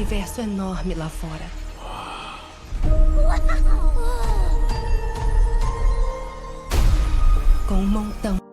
universo enorme lá fora. Com um montão.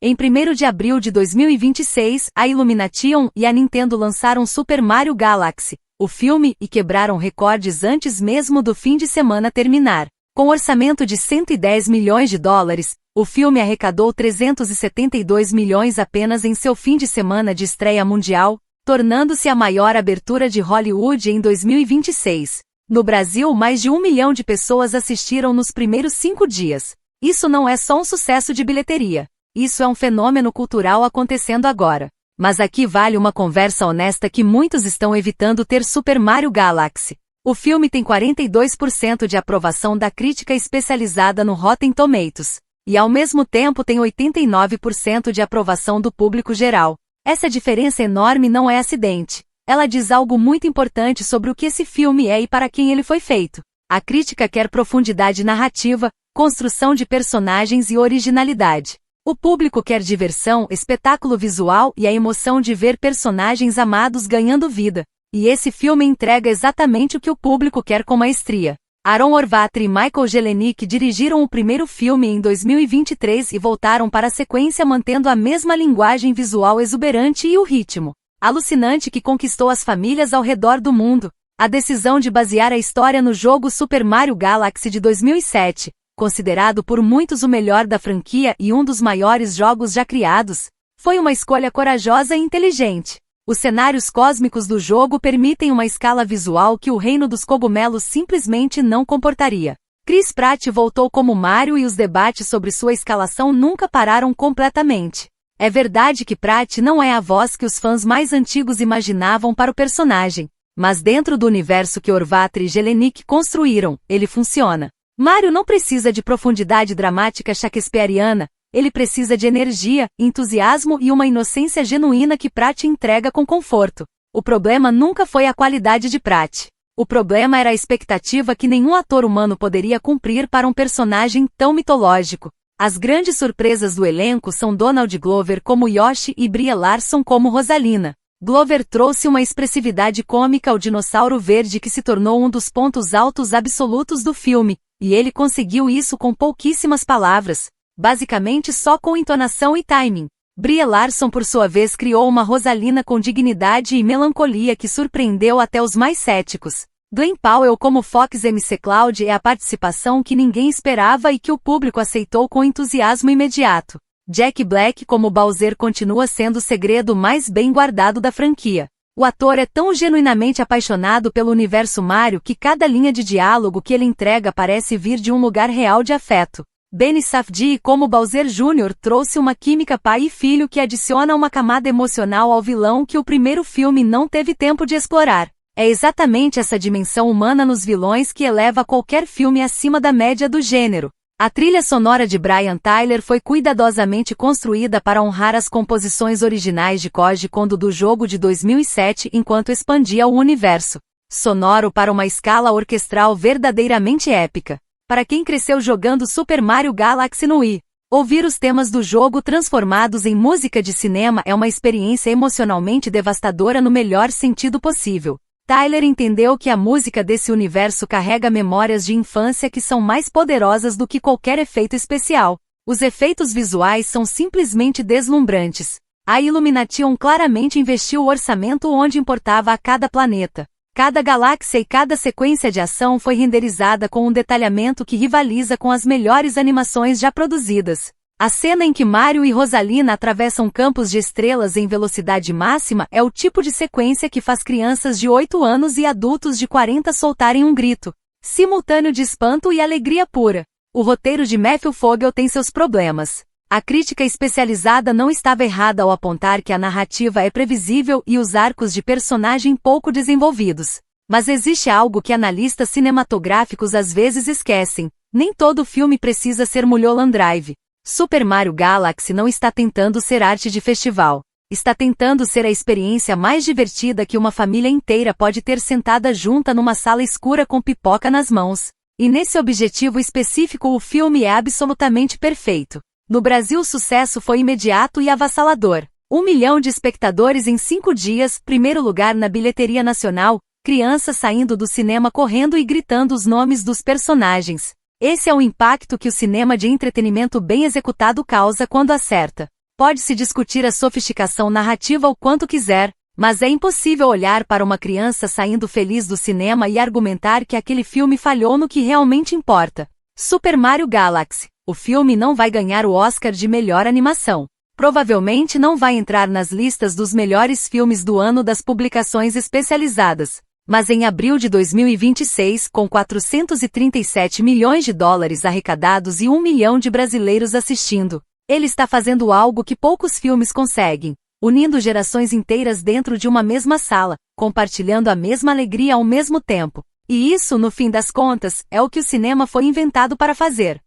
Em 1º de abril de 2026, a Illumination e a Nintendo lançaram Super Mario Galaxy, o filme, e quebraram recordes antes mesmo do fim de semana terminar. Com orçamento de 110 milhões de dólares, o filme arrecadou 372 milhões apenas em seu fim de semana de estreia mundial, tornando-se a maior abertura de Hollywood em 2026. No Brasil, mais de 1 milhão de pessoas assistiram nos primeiros 5 dias. Isso não é só um sucesso de bilheteria. Isso é um fenômeno cultural acontecendo agora. Mas aqui vale uma conversa honesta que muitos estão evitando ter Super Mario Galaxy. O filme tem 42% de aprovação da crítica especializada no Rotten Tomatoes. E ao mesmo tempo tem 89% de aprovação do público geral. Essa diferença enorme não é acidente. Ela diz algo muito importante sobre o que esse filme é e para quem ele foi feito. A crítica quer profundidade narrativa, construção de personagens e originalidade. O público quer diversão, espetáculo visual e a emoção de ver personagens amados ganhando vida. E esse filme entrega exatamente o que o público quer com maestria. Aaron Orvatry e Michael Jelenic dirigiram o primeiro filme em 2023 e voltaram para a sequência mantendo a mesma linguagem visual exuberante e o ritmo alucinante que conquistou as famílias ao redor do mundo. A decisão de basear a história no jogo Super Mario Galaxy de 2007, considerado por muitos o melhor da franquia e um dos maiores jogos já criados, foi uma escolha corajosa e inteligente. Os cenários cósmicos do jogo permitem uma escala visual que o Reino dos Cogumelos simplesmente não comportaria. Chris Pratt voltou como Mario e os debates sobre sua escalação nunca pararam completamente. É verdade que Pratt não é a voz que os fãs mais antigos imaginavam para o personagem, mas dentro do universo que Orvatry e Jelenic construíram, ele funciona. Mario não precisa de profundidade dramática shakespeariana, ele precisa de energia, entusiasmo e uma inocência genuína que Pratt entrega com conforto. O problema nunca foi a qualidade de Pratt. O problema era a expectativa que nenhum ator humano poderia cumprir para um personagem tão mitológico. As grandes surpresas do elenco são Donald Glover como Yoshi e Brie Larson como Rosalina. Glover trouxe uma expressividade cômica ao dinossauro verde que se tornou um dos pontos altos absolutos do filme, e ele conseguiu isso com pouquíssimas palavras, basicamente só com entonação e timing. Brie Larson por sua vez criou uma Rosalina com dignidade e melancolia que surpreendeu até os mais céticos. Glenn Powell como Fox McCloud é a participação que ninguém esperava e que o público aceitou com entusiasmo imediato. Jack Black como Bowser continua sendo o segredo mais bem guardado da franquia. O ator é tão genuinamente apaixonado pelo universo Mario que cada linha de diálogo que ele entrega parece vir de um lugar real de afeto. Benny Safdie como Bowser Jr. trouxe uma química pai e filho que adiciona uma camada emocional ao vilão que o primeiro filme não teve tempo de explorar. É exatamente essa dimensão humana nos vilões que eleva qualquer filme acima da média do gênero. A trilha sonora de Brian Tyler foi cuidadosamente construída para honrar as composições originais de Koji Kondo do jogo de 2007 enquanto expandia o universo sonoro para uma escala orquestral verdadeiramente épica. Para quem cresceu jogando Super Mario Galaxy no Wii, ouvir os temas do jogo transformados em música de cinema é uma experiência emocionalmente devastadora no melhor sentido possível. Tyler entendeu que a música desse universo carrega memórias de infância que são mais poderosas do que qualquer efeito especial. Os efeitos visuais são simplesmente deslumbrantes. A Illumination claramente investiu o orçamento onde importava a cada planeta. Cada galáxia e cada sequência de ação foi renderizada com um detalhamento que rivaliza com as melhores animações já produzidas. A cena em que Mario e Rosalina atravessam campos de estrelas em velocidade máxima é o tipo de sequência que faz crianças de 8 anos e adultos de 40 soltarem um grito simultâneo de espanto e alegria pura. O roteiro de Matthew Vogel tem seus problemas. A crítica especializada não estava errada ao apontar que a narrativa é previsível e os arcos de personagem pouco desenvolvidos. Mas existe algo que analistas cinematográficos às vezes esquecem: nem todo filme precisa ser Mulholland Drive. Super Mario Galaxy não está tentando ser arte de festival. Está tentando ser a experiência mais divertida que uma família inteira pode ter sentada junta numa sala escura com pipoca nas mãos. E nesse objetivo específico o filme é absolutamente perfeito. No Brasil o sucesso foi imediato e avassalador. 1 milhão de espectadores em 5 dias, primeiro lugar na bilheteria nacional, crianças saindo do cinema correndo e gritando os nomes dos personagens. Esse é o impacto que o cinema de entretenimento bem executado causa quando acerta. Pode-se discutir a sofisticação narrativa o quanto quiser, mas é impossível olhar para uma criança saindo feliz do cinema e argumentar que aquele filme falhou no que realmente importa. Super Mario Galaxy. O filme não vai ganhar o Oscar de melhor animação. Provavelmente não vai entrar nas listas dos melhores filmes do ano das publicações especializadas. Mas em abril de 2026, com 437 milhões de dólares arrecadados e 1 milhão de brasileiros assistindo, ele está fazendo algo que poucos filmes conseguem, unindo gerações inteiras dentro de uma mesma sala, compartilhando a mesma alegria ao mesmo tempo. E isso, no fim das contas, é o que o cinema foi inventado para fazer.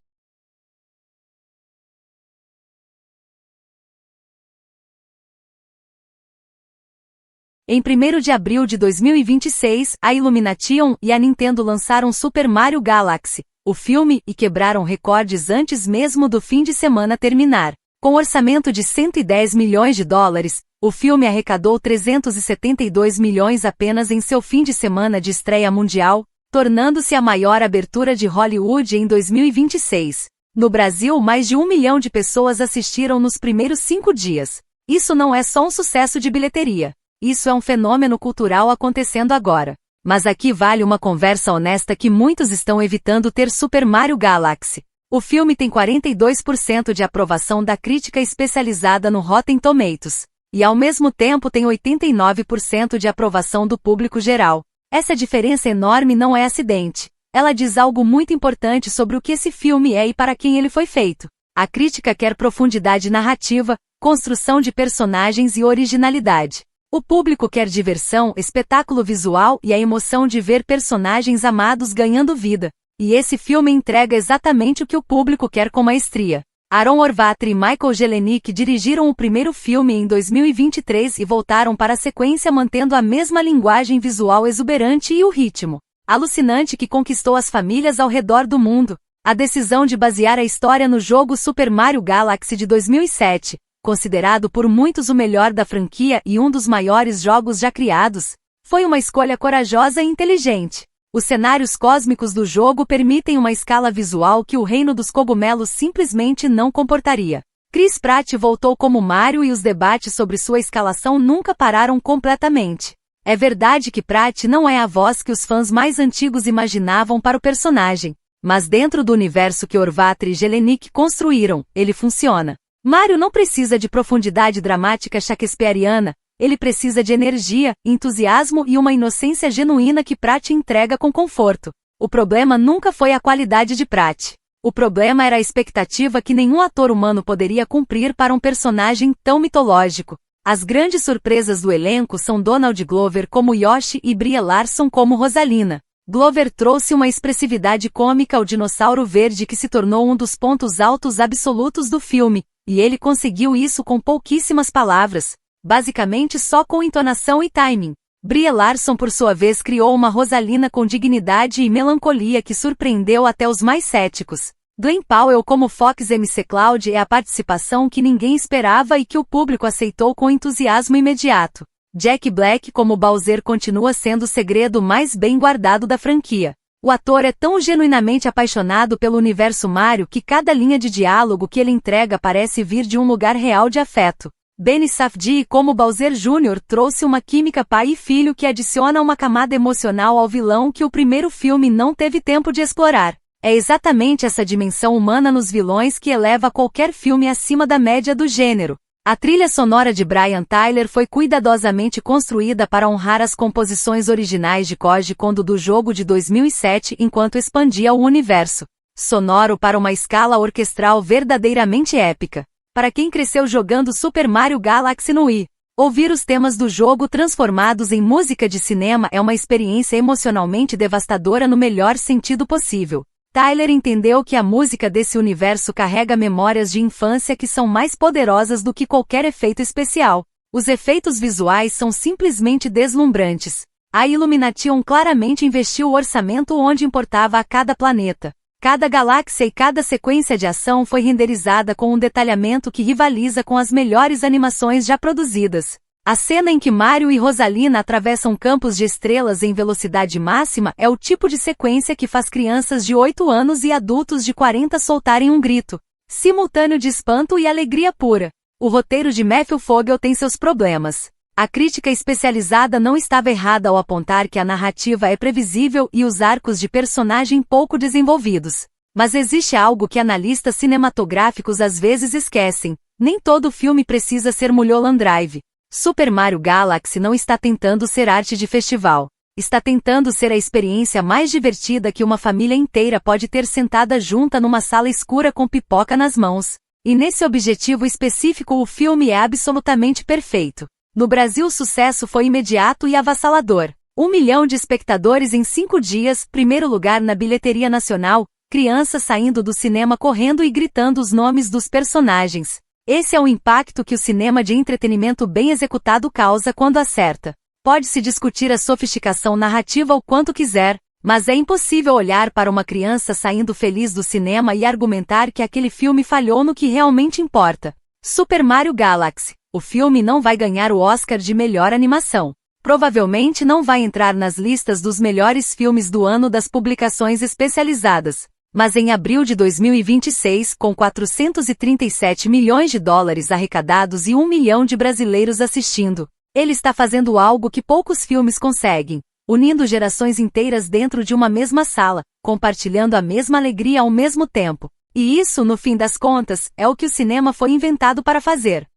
Em 1º de abril de 2026, a Illumination e a Nintendo lançaram Super Mario Galaxy, o filme, e quebraram recordes antes mesmo do fim de semana terminar. Com orçamento de 110 milhões de dólares, o filme arrecadou 372 milhões apenas em seu fim de semana de estreia mundial, tornando-se a maior abertura de Hollywood em 2026. No Brasil, mais de 1 milhão de pessoas assistiram nos primeiros 5 dias. Isso não é só um sucesso de bilheteria. Isso é um fenômeno cultural acontecendo agora. Mas aqui vale uma conversa honesta que muitos estão evitando ter Super Mario Galaxy. O filme tem 42% de aprovação da crítica especializada no Rotten Tomatoes. E ao mesmo tempo tem 89% de aprovação do público geral. Essa diferença enorme não é acidente. Ela diz algo muito importante sobre o que esse filme é e para quem ele foi feito. A crítica quer profundidade narrativa, construção de personagens e originalidade. O público quer diversão, espetáculo visual e a emoção de ver personagens amados ganhando vida. E esse filme entrega exatamente o que o público quer com maestria. Aaron Orvatri e Michael Jelenic dirigiram o primeiro filme em 2023 e voltaram para a sequência mantendo a mesma linguagem visual exuberante e o ritmo alucinante que conquistou as famílias ao redor do mundo. A decisão de basear a história no jogo Super Mario Galaxy de 2007, considerado por muitos o melhor da franquia e um dos maiores jogos já criados, foi uma escolha corajosa e inteligente. Os cenários cósmicos do jogo permitem uma escala visual que o Reino dos Cogumelos simplesmente não comportaria. Chris Pratt voltou como Mario e os debates sobre sua escalação nunca pararam completamente. É verdade que Pratt não é a voz que os fãs mais antigos imaginavam para o personagem, mas dentro do universo que Orvatri e Jelenic construíram, ele funciona. Mario não precisa de profundidade dramática shakespeariana, ele precisa de energia, entusiasmo e uma inocência genuína que Pratt entrega com conforto. O problema nunca foi a qualidade de Pratt. O problema era a expectativa que nenhum ator humano poderia cumprir para um personagem tão mitológico. As grandes surpresas do elenco são Donald Glover como Yoshi e Brie Larson como Rosalina. Glover trouxe uma expressividade cômica ao dinossauro verde que se tornou um dos pontos altos absolutos do filme, e ele conseguiu isso com pouquíssimas palavras, basicamente só com entonação e timing. Brie Larson por sua vez criou uma Rosalina com dignidade e melancolia que surpreendeu até os mais céticos. Glenn Powell como Fox McCloud é a participação que ninguém esperava e que o público aceitou com entusiasmo imediato. Jack Black como Bowser continua sendo o segredo mais bem guardado da franquia. O ator é tão genuinamente apaixonado pelo universo Mario que cada linha de diálogo que ele entrega parece vir de um lugar real de afeto. Benny Safdie como Bowser Jr. trouxe uma química pai e filho que adiciona uma camada emocional ao vilão que o primeiro filme não teve tempo de explorar. É exatamente essa dimensão humana nos vilões que eleva qualquer filme acima da média do gênero. A trilha sonora de Brian Tyler foi cuidadosamente construída para honrar as composições originais de Koji Kondo do jogo de 2007 enquanto expandia o universo sonoro para uma escala orquestral verdadeiramente épica. Para quem cresceu jogando Super Mario Galaxy no Wii, ouvir os temas do jogo transformados em música de cinema é uma experiência emocionalmente devastadora no melhor sentido possível. Tyler entendeu que a música desse universo carrega memórias de infância que são mais poderosas do que qualquer efeito especial. Os efeitos visuais são simplesmente deslumbrantes. A Illumination claramente investiu o orçamento onde importava a cada planeta. Cada galáxia e cada sequência de ação foi renderizada com um detalhamento que rivaliza com as melhores animações já produzidas. A cena em que Mario e Rosalina atravessam campos de estrelas em velocidade máxima é o tipo de sequência que faz crianças de 8 anos e adultos de 40 soltarem um grito simultâneo de espanto e alegria pura. O roteiro de Matthew Fogel tem seus problemas. A crítica especializada não estava errada ao apontar que a narrativa é previsível e os arcos de personagem pouco desenvolvidos. Mas existe algo que analistas cinematográficos às vezes esquecem: nem todo filme precisa ser Mulholland Drive. Super Mario Galaxy não está tentando ser arte de festival. Está tentando ser a experiência mais divertida que uma família inteira pode ter sentada junta numa sala escura com pipoca nas mãos. E nesse objetivo específico o filme é absolutamente perfeito. No Brasil o sucesso foi imediato e avassalador. 1 milhão de espectadores em 5 dias, primeiro lugar na bilheteria nacional, crianças saindo do cinema correndo e gritando os nomes dos personagens. Esse é o impacto que o cinema de entretenimento bem executado causa quando acerta. Pode-se discutir a sofisticação narrativa o quanto quiser, mas é impossível olhar para uma criança saindo feliz do cinema e argumentar que aquele filme falhou no que realmente importa. Super Mario Galaxy. O filme não vai ganhar o Oscar de melhor animação. Provavelmente não vai entrar nas listas dos melhores filmes do ano das publicações especializadas. Mas em abril de 2026, com 437 milhões de dólares arrecadados e 1 milhão de brasileiros assistindo, ele está fazendo algo que poucos filmes conseguem, unindo gerações inteiras dentro de uma mesma sala, compartilhando a mesma alegria ao mesmo tempo. E isso, no fim das contas, é o que o cinema foi inventado para fazer.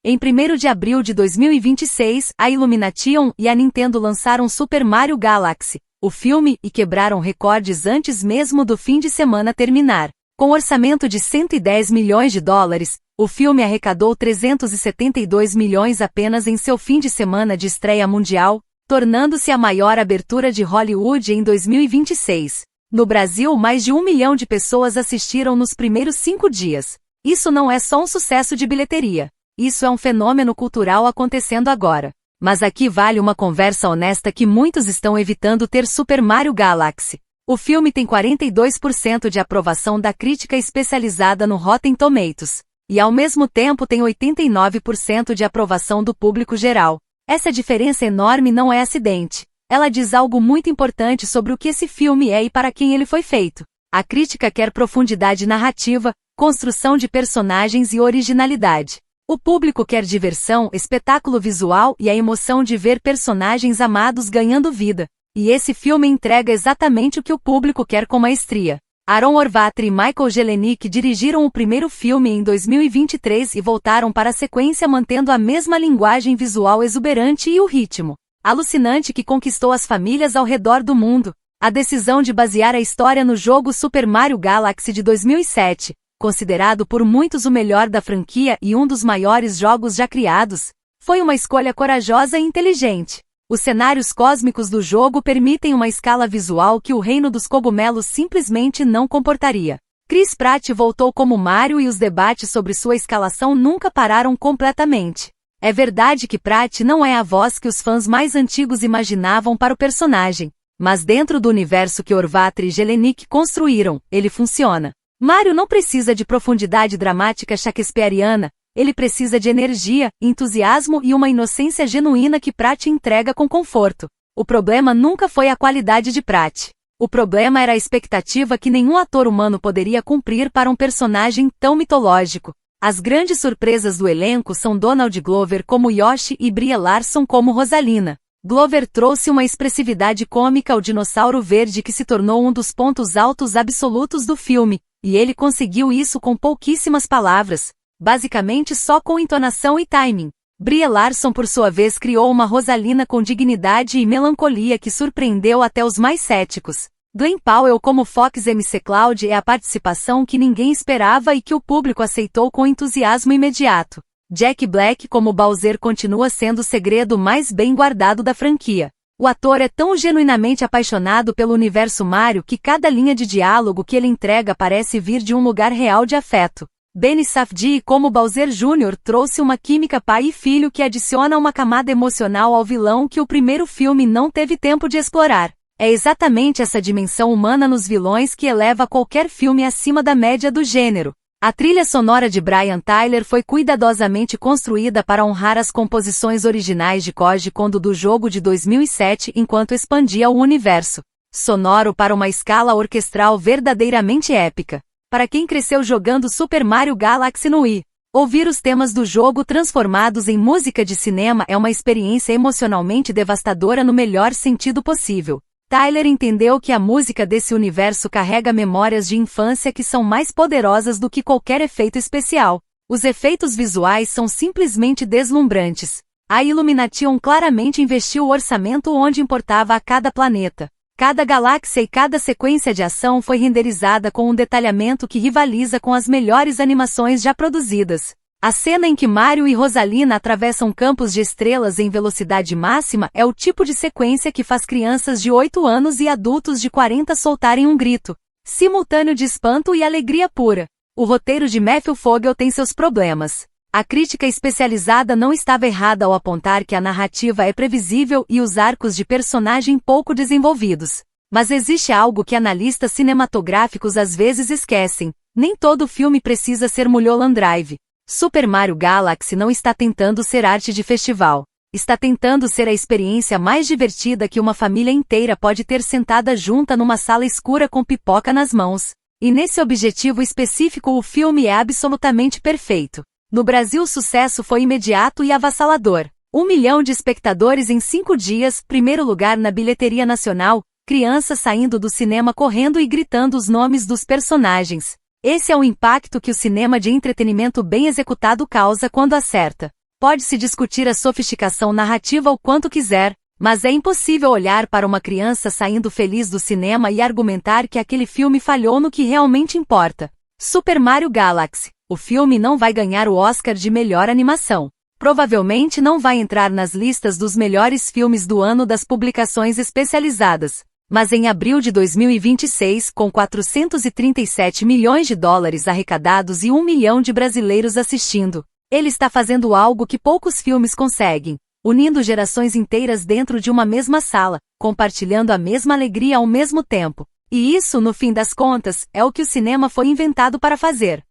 Em 1º de abril de 2026, a Illumination e a Nintendo lançaram Super Mario Galaxy, o filme, e quebraram recordes antes mesmo do fim de semana terminar. Com orçamento de 110 milhões de dólares, o filme arrecadou 372 milhões apenas em seu fim de semana de estreia mundial, tornando-se a maior abertura de Hollywood em 2026. No Brasil, mais de 1 milhão de pessoas assistiram nos primeiros 5 dias. Isso não é só um sucesso de bilheteria. Isso é um fenômeno cultural acontecendo agora. Mas aqui vale uma conversa honesta que muitos estão evitando ter Super Mario Galaxy. O filme tem 42% de aprovação da crítica especializada no Rotten Tomatoes. E ao mesmo tempo tem 89% de aprovação do público geral. Essa diferença enorme não é acidente. Ela diz algo muito importante sobre o que esse filme é e para quem ele foi feito. A crítica quer profundidade narrativa, construção de personagens e originalidade. O público quer diversão, espetáculo visual e a emoção de ver personagens amados ganhando vida. E esse filme entrega exatamente o que o público quer com maestria. Aaron Orvatry e Michael Jelenic dirigiram o primeiro filme em 2023 e voltaram para a sequência mantendo a mesma linguagem visual exuberante e o ritmo alucinante que conquistou as famílias ao redor do mundo. A decisão de basear a história no jogo Super Mario Galaxy de 2007, considerado por muitos o melhor da franquia e um dos maiores jogos já criados, foi uma escolha corajosa e inteligente. Os cenários cósmicos do jogo permitem uma escala visual que o Reino dos Cogumelos simplesmente não comportaria. Chris Pratt voltou como Mario e os debates sobre sua escalação nunca pararam completamente. É verdade que Pratt não é a voz que os fãs mais antigos imaginavam para o personagem, mas dentro do universo que Orvatry e Jelenic construíram, ele funciona. Mario não precisa de profundidade dramática shakespeariana, ele precisa de energia, entusiasmo e uma inocência genuína que Pratt entrega com conforto. O problema nunca foi a qualidade de Pratt. O problema era a expectativa que nenhum ator humano poderia cumprir para um personagem tão mitológico. As grandes surpresas do elenco são Donald Glover como Yoshi e Brie Larson como Rosalina. Glover trouxe uma expressividade cômica ao dinossauro verde que se tornou um dos pontos altos absolutos do filme. E ele conseguiu isso com pouquíssimas palavras, basicamente só com entonação e timing. Brie Larson por sua vez criou uma Rosalina com dignidade e melancolia que surpreendeu até os mais céticos. Glenn Powell como Fox McCloud é a participação que ninguém esperava e que o público aceitou com entusiasmo imediato. Jack Black como Bowser continua sendo o segredo mais bem guardado da franquia. O ator é tão genuinamente apaixonado pelo universo Mario que cada linha de diálogo que ele entrega parece vir de um lugar real de afeto. Benny Safdie como Bowser Jr. trouxe uma química pai e filho que adiciona uma camada emocional ao vilão que o primeiro filme não teve tempo de explorar. É exatamente essa dimensão humana nos vilões que eleva qualquer filme acima da média do gênero. A trilha sonora de Brian Tyler foi cuidadosamente construída para honrar as composições originais de Koji Kondo do jogo de 2007 enquanto expandia o universo sonoro para uma escala orquestral verdadeiramente épica. Para quem cresceu jogando Super Mario Galaxy no Wii, Ouvir os temas do jogo transformados em música de cinema é uma experiência emocionalmente devastadora no melhor sentido possível. Tyler entendeu que a música desse universo carrega memórias de infância que são mais poderosas do que qualquer efeito especial. Os efeitos visuais são simplesmente deslumbrantes. A Illumination claramente investiu o orçamento onde importava a cada planeta. Cada galáxia e cada sequência de ação foi renderizada com um detalhamento que rivaliza com as melhores animações já produzidas. A cena em que Mario e Rosalina atravessam campos de estrelas em velocidade máxima é o tipo de sequência que faz crianças de 8 anos e adultos de 40 soltarem um grito simultâneo de espanto e alegria pura. O roteiro de Matthew Vogel tem seus problemas. A crítica especializada não estava errada ao apontar que a narrativa é previsível e os arcos de personagem pouco desenvolvidos. Mas existe algo que analistas cinematográficos às vezes esquecem: nem todo filme precisa ser Mulholland Drive. Super Mario Galaxy não está tentando ser arte de festival. Está tentando ser a experiência mais divertida que uma família inteira pode ter sentada junta numa sala escura com pipoca nas mãos. E nesse objetivo específico o filme é absolutamente perfeito. No Brasil o sucesso foi imediato e avassalador. 1 milhão de espectadores em 5 dias, primeiro lugar na bilheteria nacional, crianças saindo do cinema correndo e gritando os nomes dos personagens. Esse é o impacto que o cinema de entretenimento bem executado causa quando acerta. Pode-se discutir a sofisticação narrativa o quanto quiser, mas é impossível olhar para uma criança saindo feliz do cinema e argumentar que aquele filme falhou no que realmente importa. Super Mario Galaxy. O filme não vai ganhar o Oscar de melhor animação. Provavelmente não vai entrar nas listas dos melhores filmes do ano das publicações especializadas. Mas em abril de 2026, com 437 milhões de dólares arrecadados e 1 milhão de brasileiros assistindo, ele está fazendo algo que poucos filmes conseguem, unindo gerações inteiras dentro de uma mesma sala, compartilhando a mesma alegria ao mesmo tempo. E isso, no fim das contas, é o que o cinema foi inventado para fazer.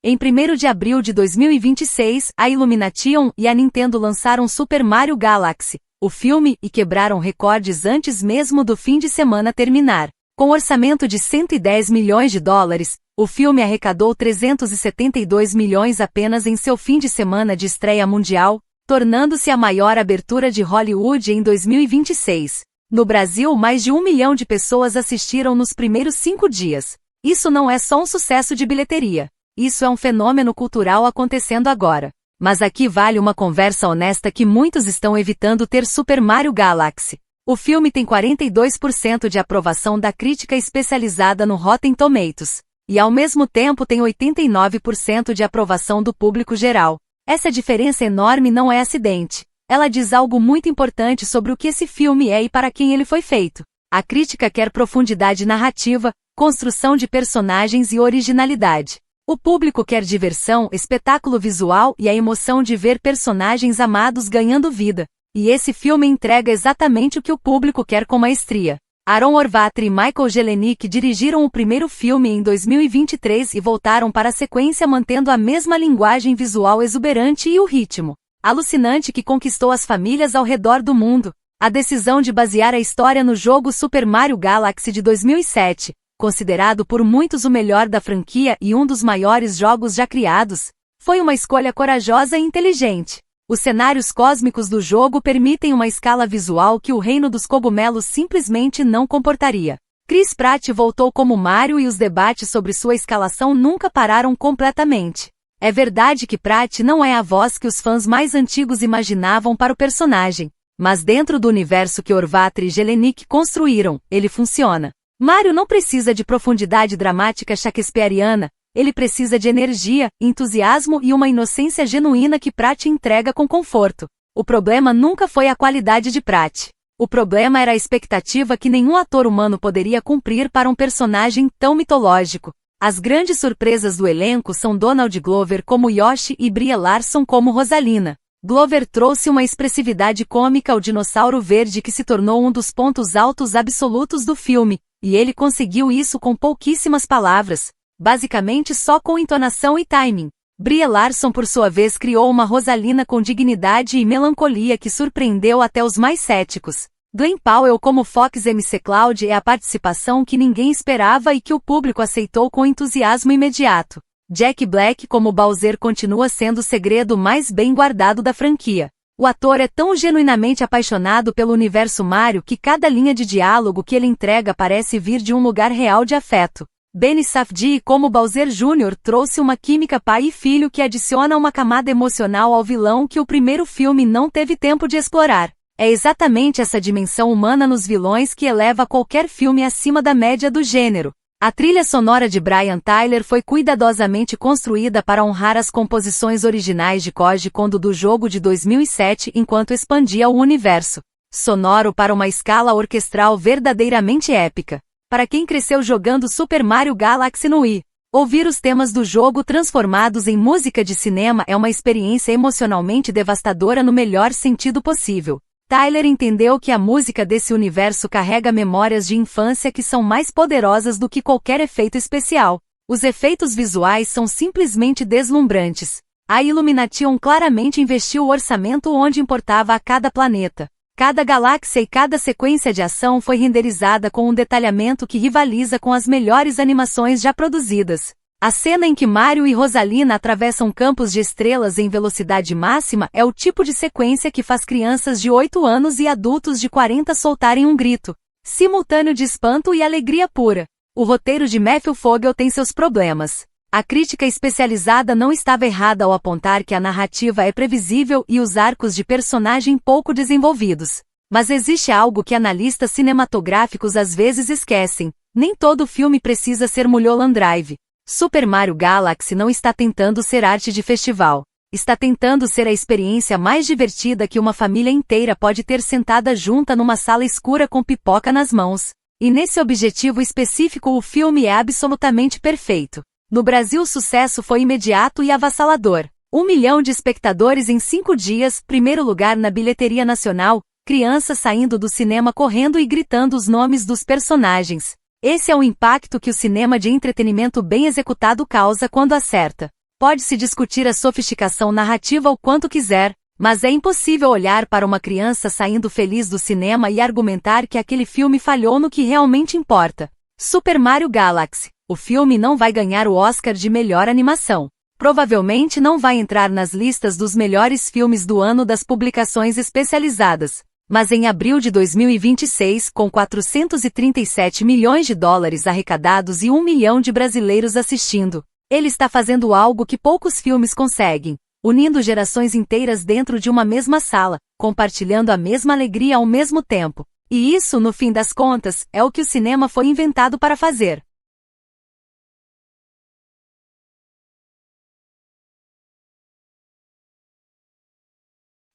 Em 1º de abril de 2026, a Illumination e a Nintendo lançaram Super Mario Galaxy, o filme, e quebraram recordes antes mesmo do fim de semana terminar. Com orçamento de 110 milhões de dólares, o filme arrecadou 372 milhões apenas em seu fim de semana de estreia mundial, tornando-se a maior abertura de Hollywood em 2026. No Brasil, mais de 1 milhão de pessoas assistiram nos primeiros 5 dias. Isso não é só um sucesso de bilheteria. Isso é um fenômeno cultural acontecendo agora. Mas aqui vale uma conversa honesta que muitos estão evitando ter Super Mario Galaxy. O filme tem 42% de aprovação da crítica especializada no Rotten Tomatoes. E ao mesmo tempo tem 89% de aprovação do público geral. Essa diferença enorme não é acidente. Ela diz algo muito importante sobre o que esse filme é e para quem ele foi feito. A crítica quer profundidade narrativa, construção de personagens e originalidade. O público quer diversão, espetáculo visual e a emoção de ver personagens amados ganhando vida. E esse filme entrega exatamente o que o público quer com maestria. Aaron Orvatry e Michael Jelenic dirigiram o primeiro filme em 2023 e voltaram para a sequência mantendo a mesma linguagem visual exuberante e o ritmo alucinante que conquistou as famílias ao redor do mundo. A decisão de basear a história no jogo Super Mario Galaxy de 2007, considerado por muitos o melhor da franquia e um dos maiores jogos já criados, foi uma escolha corajosa e inteligente. Os cenários cósmicos do jogo permitem uma escala visual que o reino dos cogumelos simplesmente não comportaria. Chris Pratt voltou como Mario e os debates sobre sua escalação nunca pararam completamente. É verdade que Pratt não é a voz que os fãs mais antigos imaginavam para o personagem, mas dentro do universo que Orvatry e Jelenic construíram, ele funciona. Mario não precisa de profundidade dramática shakespeariana, ele precisa de energia, entusiasmo e uma inocência genuína que Pratt entrega com conforto. O problema nunca foi a qualidade de Pratt. O problema era a expectativa que nenhum ator humano poderia cumprir para um personagem tão mitológico. As grandes surpresas do elenco são Donald Glover como Yoshi e Brie Larson como Rosalina. Glover trouxe uma expressividade cômica ao dinossauro verde que se tornou um dos pontos altos absolutos do filme, e ele conseguiu isso com pouquíssimas palavras, basicamente só com entonação e timing. Brie Larson por sua vez criou uma Rosalina com dignidade e melancolia que surpreendeu até os mais céticos. Glen Powell como Fox McCloud é a participação que ninguém esperava e que o público aceitou com entusiasmo imediato. Jack Black como Bowser continua sendo o segredo mais bem guardado da franquia. O ator é tão genuinamente apaixonado pelo universo Mario que cada linha de diálogo que ele entrega parece vir de um lugar real de afeto. Benny Safdie como Bowser Jr. trouxe uma química pai e filho que adiciona uma camada emocional ao vilão que o primeiro filme não teve tempo de explorar. É exatamente essa dimensão humana nos vilões que eleva qualquer filme acima da média do gênero. A trilha sonora de Brian Tyler foi cuidadosamente construída para honrar as composições originais de Koji Kondo do jogo de 2007 enquanto expandia o universo sonoro para uma escala orquestral verdadeiramente épica. Para quem cresceu jogando Super Mario Galaxy no Wii, ouvir os temas do jogo transformados em música de cinema é uma experiência emocionalmente devastadora no melhor sentido possível. Tyler entendeu que a música desse universo carrega memórias de infância que são mais poderosas do que qualquer efeito especial. Os efeitos visuais são simplesmente deslumbrantes. A Illumination claramente investiu o orçamento onde importava a cada planeta. Cada galáxia e cada sequência de ação foi renderizada com um detalhamento que rivaliza com as melhores animações já produzidas. A cena em que Mario e Rosalina atravessam campos de estrelas em velocidade máxima é o tipo de sequência que faz crianças de 8 anos e adultos de 40 soltarem um grito simultâneo de espanto e alegria pura. O roteiro de Matthew Vogel tem seus problemas. A crítica especializada não estava errada ao apontar que a narrativa é previsível e os arcos de personagem pouco desenvolvidos. Mas existe algo que analistas cinematográficos às vezes esquecem: nem todo filme precisa ser Mulholland Drive. Super Mario Galaxy não está tentando ser arte de festival. Está tentando ser a experiência mais divertida que uma família inteira pode ter sentada junta numa sala escura com pipoca nas mãos. E nesse objetivo específico o filme é absolutamente perfeito. No Brasil o sucesso foi imediato e avassalador. 1 milhão de espectadores em 5 dias, primeiro lugar na bilheteria nacional, crianças saindo do cinema correndo e gritando os nomes dos personagens. Esse é o impacto que o cinema de entretenimento bem executado causa quando acerta. Pode-se discutir a sofisticação narrativa o quanto quiser, mas é impossível olhar para uma criança saindo feliz do cinema e argumentar que aquele filme falhou no que realmente importa. Super Mario Galaxy. O filme não vai ganhar o Oscar de melhor animação. Provavelmente não vai entrar nas listas dos melhores filmes do ano das publicações especializadas. Mas em abril de 2026, com 437 milhões de dólares arrecadados e 1 milhão de brasileiros assistindo, ele está fazendo algo que poucos filmes conseguem, unindo gerações inteiras dentro de uma mesma sala, compartilhando a mesma alegria ao mesmo tempo. E isso, no fim das contas, é o que o cinema foi inventado para fazer.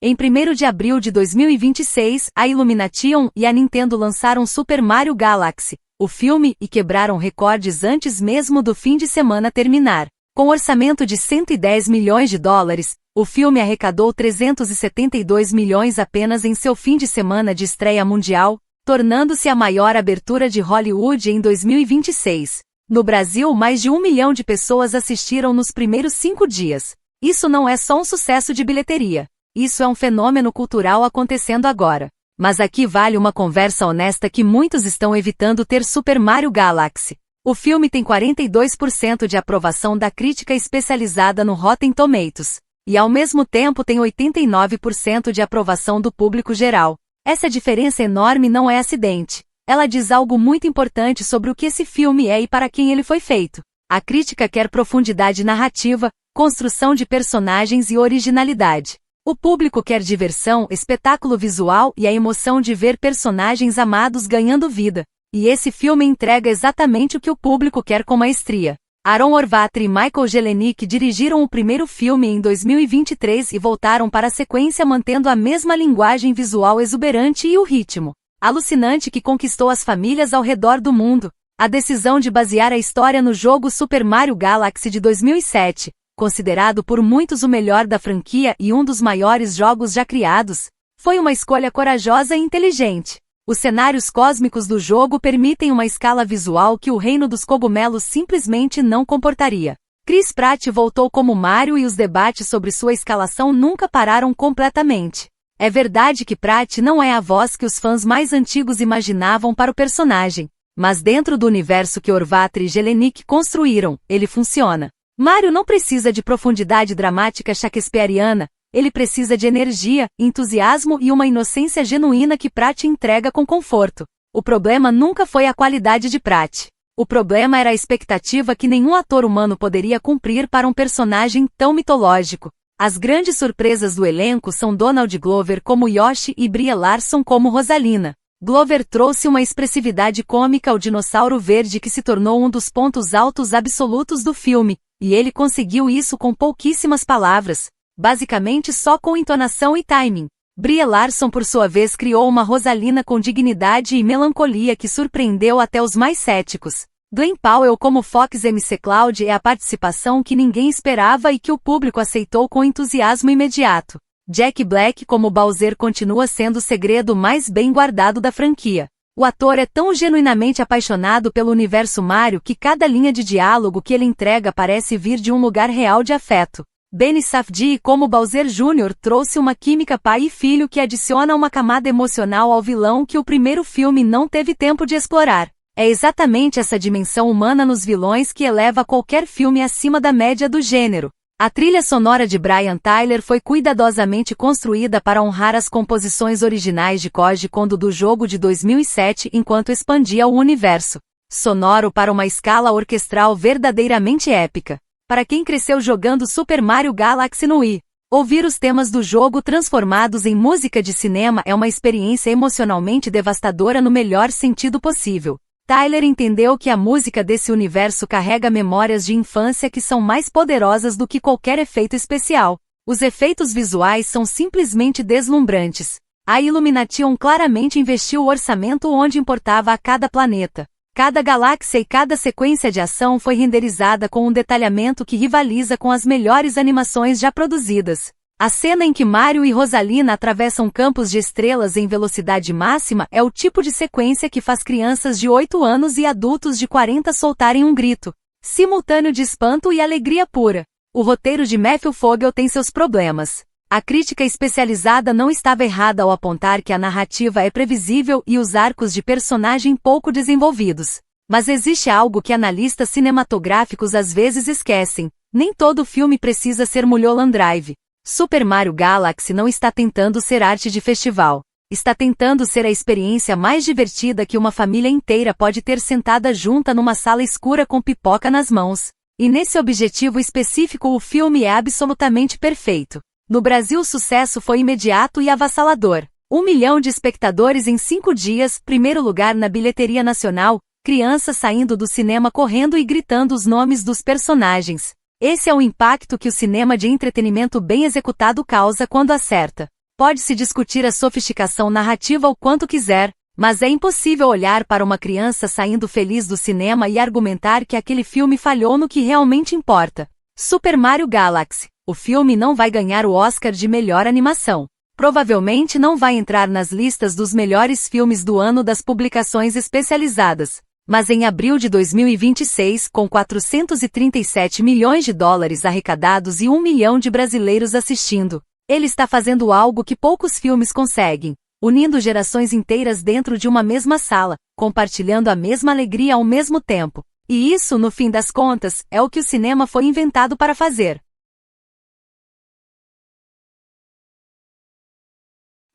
Em 1º de abril de 2026, a Illumination e a Nintendo lançaram Super Mario Galaxy, o filme, e quebraram recordes antes mesmo do fim de semana terminar. Com orçamento de 110 milhões de dólares, o filme arrecadou 372 milhões apenas em seu fim de semana de estreia mundial, tornando-se a maior abertura de Hollywood em 2026. No Brasil, mais de 1 milhão de pessoas assistiram nos primeiros 5 dias. Isso não é só um sucesso de bilheteria. Isso é um fenômeno cultural acontecendo agora. Mas aqui vale uma conversa honesta que muitos estão evitando ter Super Mario Galaxy. O filme tem 42% de aprovação da crítica especializada no Rotten Tomatoes. E ao mesmo tempo tem 89% de aprovação do público geral. Essa diferença enorme não é acidente. Ela diz algo muito importante sobre o que esse filme é e para quem ele foi feito. A crítica quer profundidade narrativa, construção de personagens e originalidade. O público quer diversão, espetáculo visual e a emoção de ver personagens amados ganhando vida. E esse filme entrega exatamente o que o público quer com maestria. Aaron Orvatri e Michael Jelenic dirigiram o primeiro filme em 2023 e voltaram para a sequência mantendo a mesma linguagem visual exuberante e o ritmo alucinante que conquistou as famílias ao redor do mundo. A decisão de basear a história no jogo Super Mario Galaxy de 2007, considerado por muitos o melhor da franquia e um dos maiores jogos já criados, foi uma escolha corajosa e inteligente. Os cenários cósmicos do jogo permitem uma escala visual que o Reino dos Cogumelos simplesmente não comportaria. Chris Pratt voltou como Mario e os debates sobre sua escalação nunca pararam completamente. É verdade que Pratt não é a voz que os fãs mais antigos imaginavam para o personagem, mas dentro do universo que Horváth e Jelenic construíram, ele funciona. Mario não precisa de profundidade dramática shakespeariana, ele precisa de energia, entusiasmo e uma inocência genuína que Pratt entrega com conforto. O problema nunca foi a qualidade de Pratt. O problema era a expectativa que nenhum ator humano poderia cumprir para um personagem tão mitológico. As grandes surpresas do elenco são Donald Glover como Yoshi e Brie Larson como Rosalina. Glover trouxe uma expressividade cômica ao dinossauro verde que se tornou um dos pontos altos absolutos do filme, e ele conseguiu isso com pouquíssimas palavras, basicamente só com entonação e timing. Brie Larson por sua vez criou uma Rosalina com dignidade e melancolia que surpreendeu até os mais céticos. Glenn Powell como Fox McCloud é a participação que ninguém esperava e que o público aceitou com entusiasmo imediato. Jack Black como Bowser continua sendo o segredo mais bem guardado da franquia. O ator é tão genuinamente apaixonado pelo universo Mario que cada linha de diálogo que ele entrega parece vir de um lugar real de afeto. Benny Safdie como Bowser Jr. trouxe uma química pai e filho que adiciona uma camada emocional ao vilão que o primeiro filme não teve tempo de explorar. É exatamente essa dimensão humana nos vilões que eleva qualquer filme acima da média do gênero. A trilha sonora de Brian Tyler foi cuidadosamente construída para honrar as composições originais de Koji Kondo do jogo de 2007 enquanto expandia o universo sonoro para uma escala orquestral verdadeiramente épica. Para quem cresceu jogando Super Mario Galaxy no Wii, ouvir os temas do jogo transformados em música de cinema é uma experiência emocionalmente devastadora no melhor sentido possível. Tyler entendeu que a música desse universo carrega memórias de infância que são mais poderosas do que qualquer efeito especial. Os efeitos visuais são simplesmente deslumbrantes. A Illumination claramente investiu o orçamento onde importava a cada planeta. Cada galáxia e cada sequência de ação foi renderizada com um detalhamento que rivaliza com as melhores animações já produzidas. A cena em que Mario e Rosalina atravessam campos de estrelas em velocidade máxima é o tipo de sequência que faz crianças de 8 anos e adultos de 40 soltarem um grito simultâneo de espanto e alegria pura. O roteiro de Matthew Vogel tem seus problemas. A crítica especializada não estava errada ao apontar que a narrativa é previsível e os arcos de personagem pouco desenvolvidos. Mas existe algo que analistas cinematográficos às vezes esquecem: nem todo filme precisa ser Mulholland Drive. Super Mario Galaxy não está tentando ser arte de festival. Está tentando ser a experiência mais divertida que uma família inteira pode ter sentada junta numa sala escura com pipoca nas mãos. E nesse objetivo específico o filme é absolutamente perfeito. No Brasil o sucesso foi imediato e avassalador. 1 milhão de espectadores em 5 dias, primeiro lugar na bilheteria nacional, crianças saindo do cinema correndo e gritando os nomes dos personagens. Esse é o impacto que o cinema de entretenimento bem executado causa quando acerta. Pode-se discutir a sofisticação narrativa o quanto quiser, mas é impossível olhar para uma criança saindo feliz do cinema e argumentar que aquele filme falhou no que realmente importa. Super Mario Galaxy. O filme não vai ganhar o Oscar de melhor animação. Provavelmente não vai entrar nas listas dos melhores filmes do ano das publicações especializadas. Mas em abril de 2026, com 437 milhões de dólares arrecadados e 1 milhão de brasileiros assistindo, ele está fazendo algo que poucos filmes conseguem, unindo gerações inteiras dentro de uma mesma sala, compartilhando a mesma alegria ao mesmo tempo. E isso, no fim das contas, é o que o cinema foi inventado para fazer.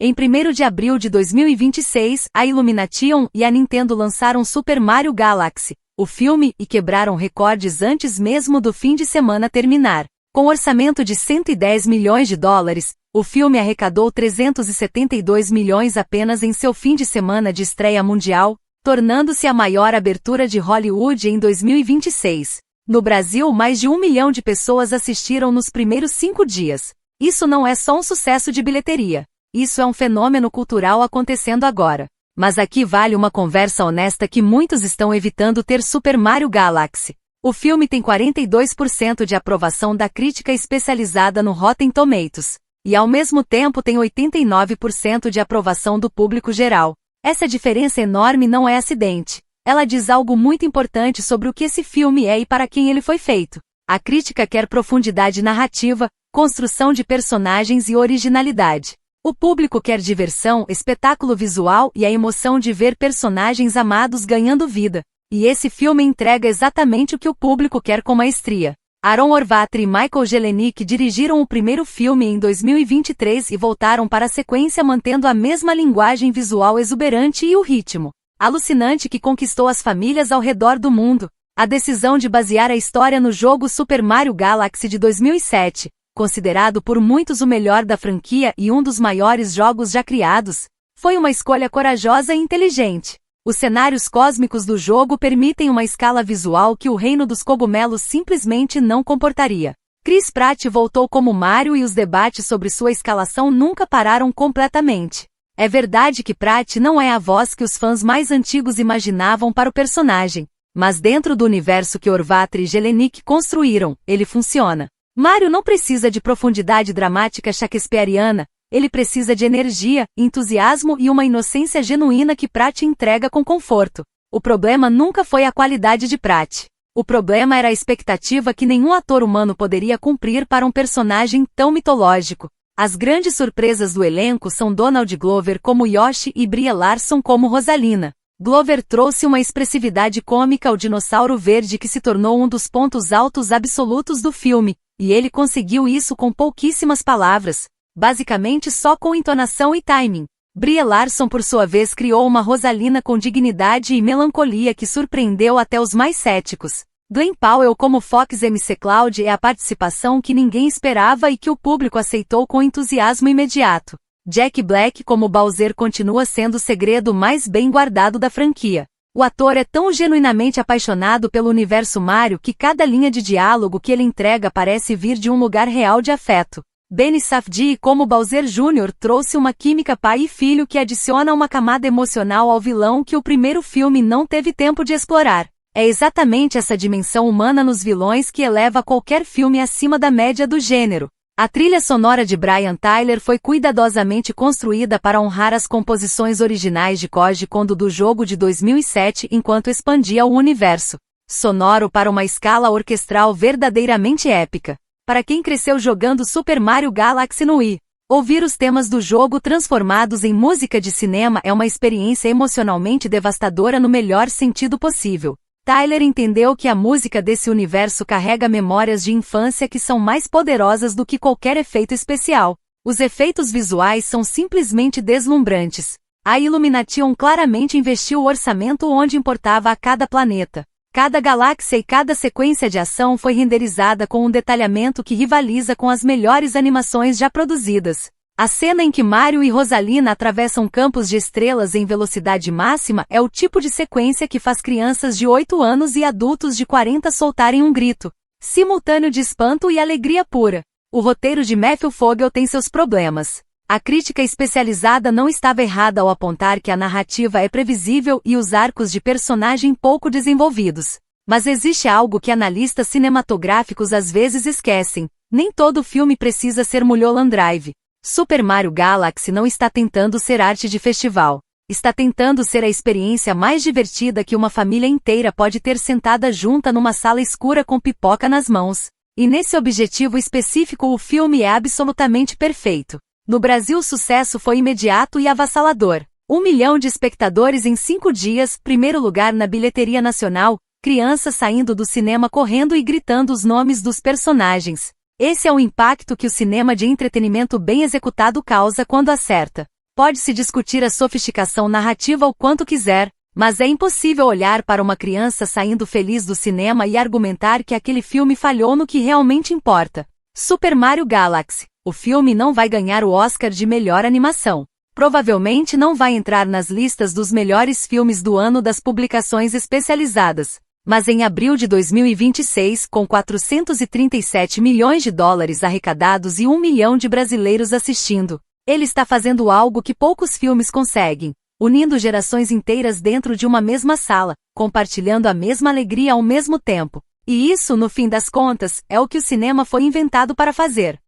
Em 1º de abril de 2026, a Illumination e a Nintendo lançaram Super Mario Galaxy, o filme, e quebraram recordes antes mesmo do fim de semana terminar. Com orçamento de 110 milhões de dólares, o filme arrecadou 372 milhões apenas em seu fim de semana de estreia mundial, tornando-se a maior abertura de Hollywood em 2026. No Brasil, mais de 1 milhão de pessoas assistiram nos primeiros 5 dias. Isso não é só um sucesso de bilheteria. Isso é um fenômeno cultural acontecendo agora. Mas aqui vale uma conversa honesta que muitos estão evitando ter Super Mario Galaxy. O filme tem 42% de aprovação da crítica especializada no Rotten Tomatoes. E ao mesmo tempo tem 89% de aprovação do público geral. Essa diferença enorme não é acidente. Ela diz algo muito importante sobre o que esse filme é e para quem ele foi feito. A crítica quer profundidade narrativa, construção de personagens e originalidade. O público quer diversão, espetáculo visual e a emoção de ver personagens amados ganhando vida. E esse filme entrega exatamente o que o público quer com maestria. Aaron Orvatry e Michael Jelenic dirigiram o primeiro filme em 2023 e voltaram para a sequência mantendo a mesma linguagem visual exuberante e o ritmo alucinante que conquistou as famílias ao redor do mundo. A decisão de basear a história no jogo Super Mario Galaxy de 2007, considerado por muitos o melhor da franquia e um dos maiores jogos já criados, foi uma escolha corajosa e inteligente. Os cenários cósmicos do jogo permitem uma escala visual que o Reino dos Cogumelos simplesmente não comportaria. Chris Pratt voltou como Mario e os debates sobre sua escalação nunca pararam completamente. É verdade que Pratt não é a voz que os fãs mais antigos imaginavam para o personagem, mas dentro do universo que Orvatry e Jelenic construíram, ele funciona. Mario não precisa de profundidade dramática shakespeariana, ele precisa de energia, entusiasmo e uma inocência genuína que Pratt entrega com conforto. O problema nunca foi a qualidade de Pratt. O problema era a expectativa que nenhum ator humano poderia cumprir para um personagem tão mitológico. As grandes surpresas do elenco são Donald Glover como Yoshi e Brie Larson como Rosalina. Glover trouxe uma expressividade cômica ao dinossauro verde que se tornou um dos pontos altos absolutos do filme, e ele conseguiu isso com pouquíssimas palavras, basicamente só com entonação e timing. Brie Larson por sua vez criou uma Rosalina com dignidade e melancolia que surpreendeu até os mais céticos. Glenn Powell como Fox McCloud é a participação que ninguém esperava e que o público aceitou com entusiasmo imediato. Jack Black como Bowser continua sendo o segredo mais bem guardado da franquia. O ator é tão genuinamente apaixonado pelo universo Mario que cada linha de diálogo que ele entrega parece vir de um lugar real de afeto. Benny Safdie como Bowser Jr. trouxe uma química pai e filho que adiciona uma camada emocional ao vilão que o primeiro filme não teve tempo de explorar. É exatamente essa dimensão humana nos vilões que eleva qualquer filme acima da média do gênero. A trilha sonora de Brian Tyler foi cuidadosamente construída para honrar as composições originais de Koji Kondo do jogo de 2007 enquanto expandia o universo sonoro para uma escala orquestral verdadeiramente épica. Para quem cresceu jogando Super Mario Galaxy no Wii, ouvir os temas do jogo transformados em música de cinema é uma experiência emocionalmente devastadora no melhor sentido possível. Tyler entendeu que a música desse universo carrega memórias de infância que são mais poderosas do que qualquer efeito especial. Os efeitos visuais são simplesmente deslumbrantes. A Illumination claramente investiu o orçamento onde importava a cada planeta. Cada galáxia e cada sequência de ação foi renderizada com um detalhamento que rivaliza com as melhores animações já produzidas. A cena em que Mario e Rosalina atravessam campos de estrelas em velocidade máxima é o tipo de sequência que faz crianças de 8 anos e adultos de 40 soltarem um grito simultâneo de espanto e alegria pura. O roteiro de Matthew Vogel tem seus problemas. A crítica especializada não estava errada ao apontar que a narrativa é previsível e os arcos de personagem pouco desenvolvidos. Mas existe algo que analistas cinematográficos às vezes esquecem: nem todo filme precisa ser Mulholland Drive. Super Mario Galaxy não está tentando ser arte de festival. Está tentando ser a experiência mais divertida que uma família inteira pode ter sentada junta numa sala escura com pipoca nas mãos. E nesse objetivo específico o filme é absolutamente perfeito. No Brasil o sucesso foi imediato e avassalador. 1 milhão de espectadores em 5 dias, primeiro lugar na bilheteria nacional, crianças saindo do cinema correndo e gritando os nomes dos personagens. Esse é o impacto que o cinema de entretenimento bem executado causa quando acerta. Pode-se discutir a sofisticação narrativa o quanto quiser, mas é impossível olhar para uma criança saindo feliz do cinema e argumentar que aquele filme falhou no que realmente importa. Super Mario Galaxy. O filme não vai ganhar o Oscar de melhor animação. Provavelmente não vai entrar nas listas dos melhores filmes do ano das publicações especializadas. Mas em abril de 2026, com 437 milhões de dólares arrecadados e 1 milhão de brasileiros assistindo, ele está fazendo algo que poucos filmes conseguem, unindo gerações inteiras dentro de uma mesma sala, compartilhando a mesma alegria ao mesmo tempo. E isso, no fim das contas, é o que o cinema foi inventado para fazer.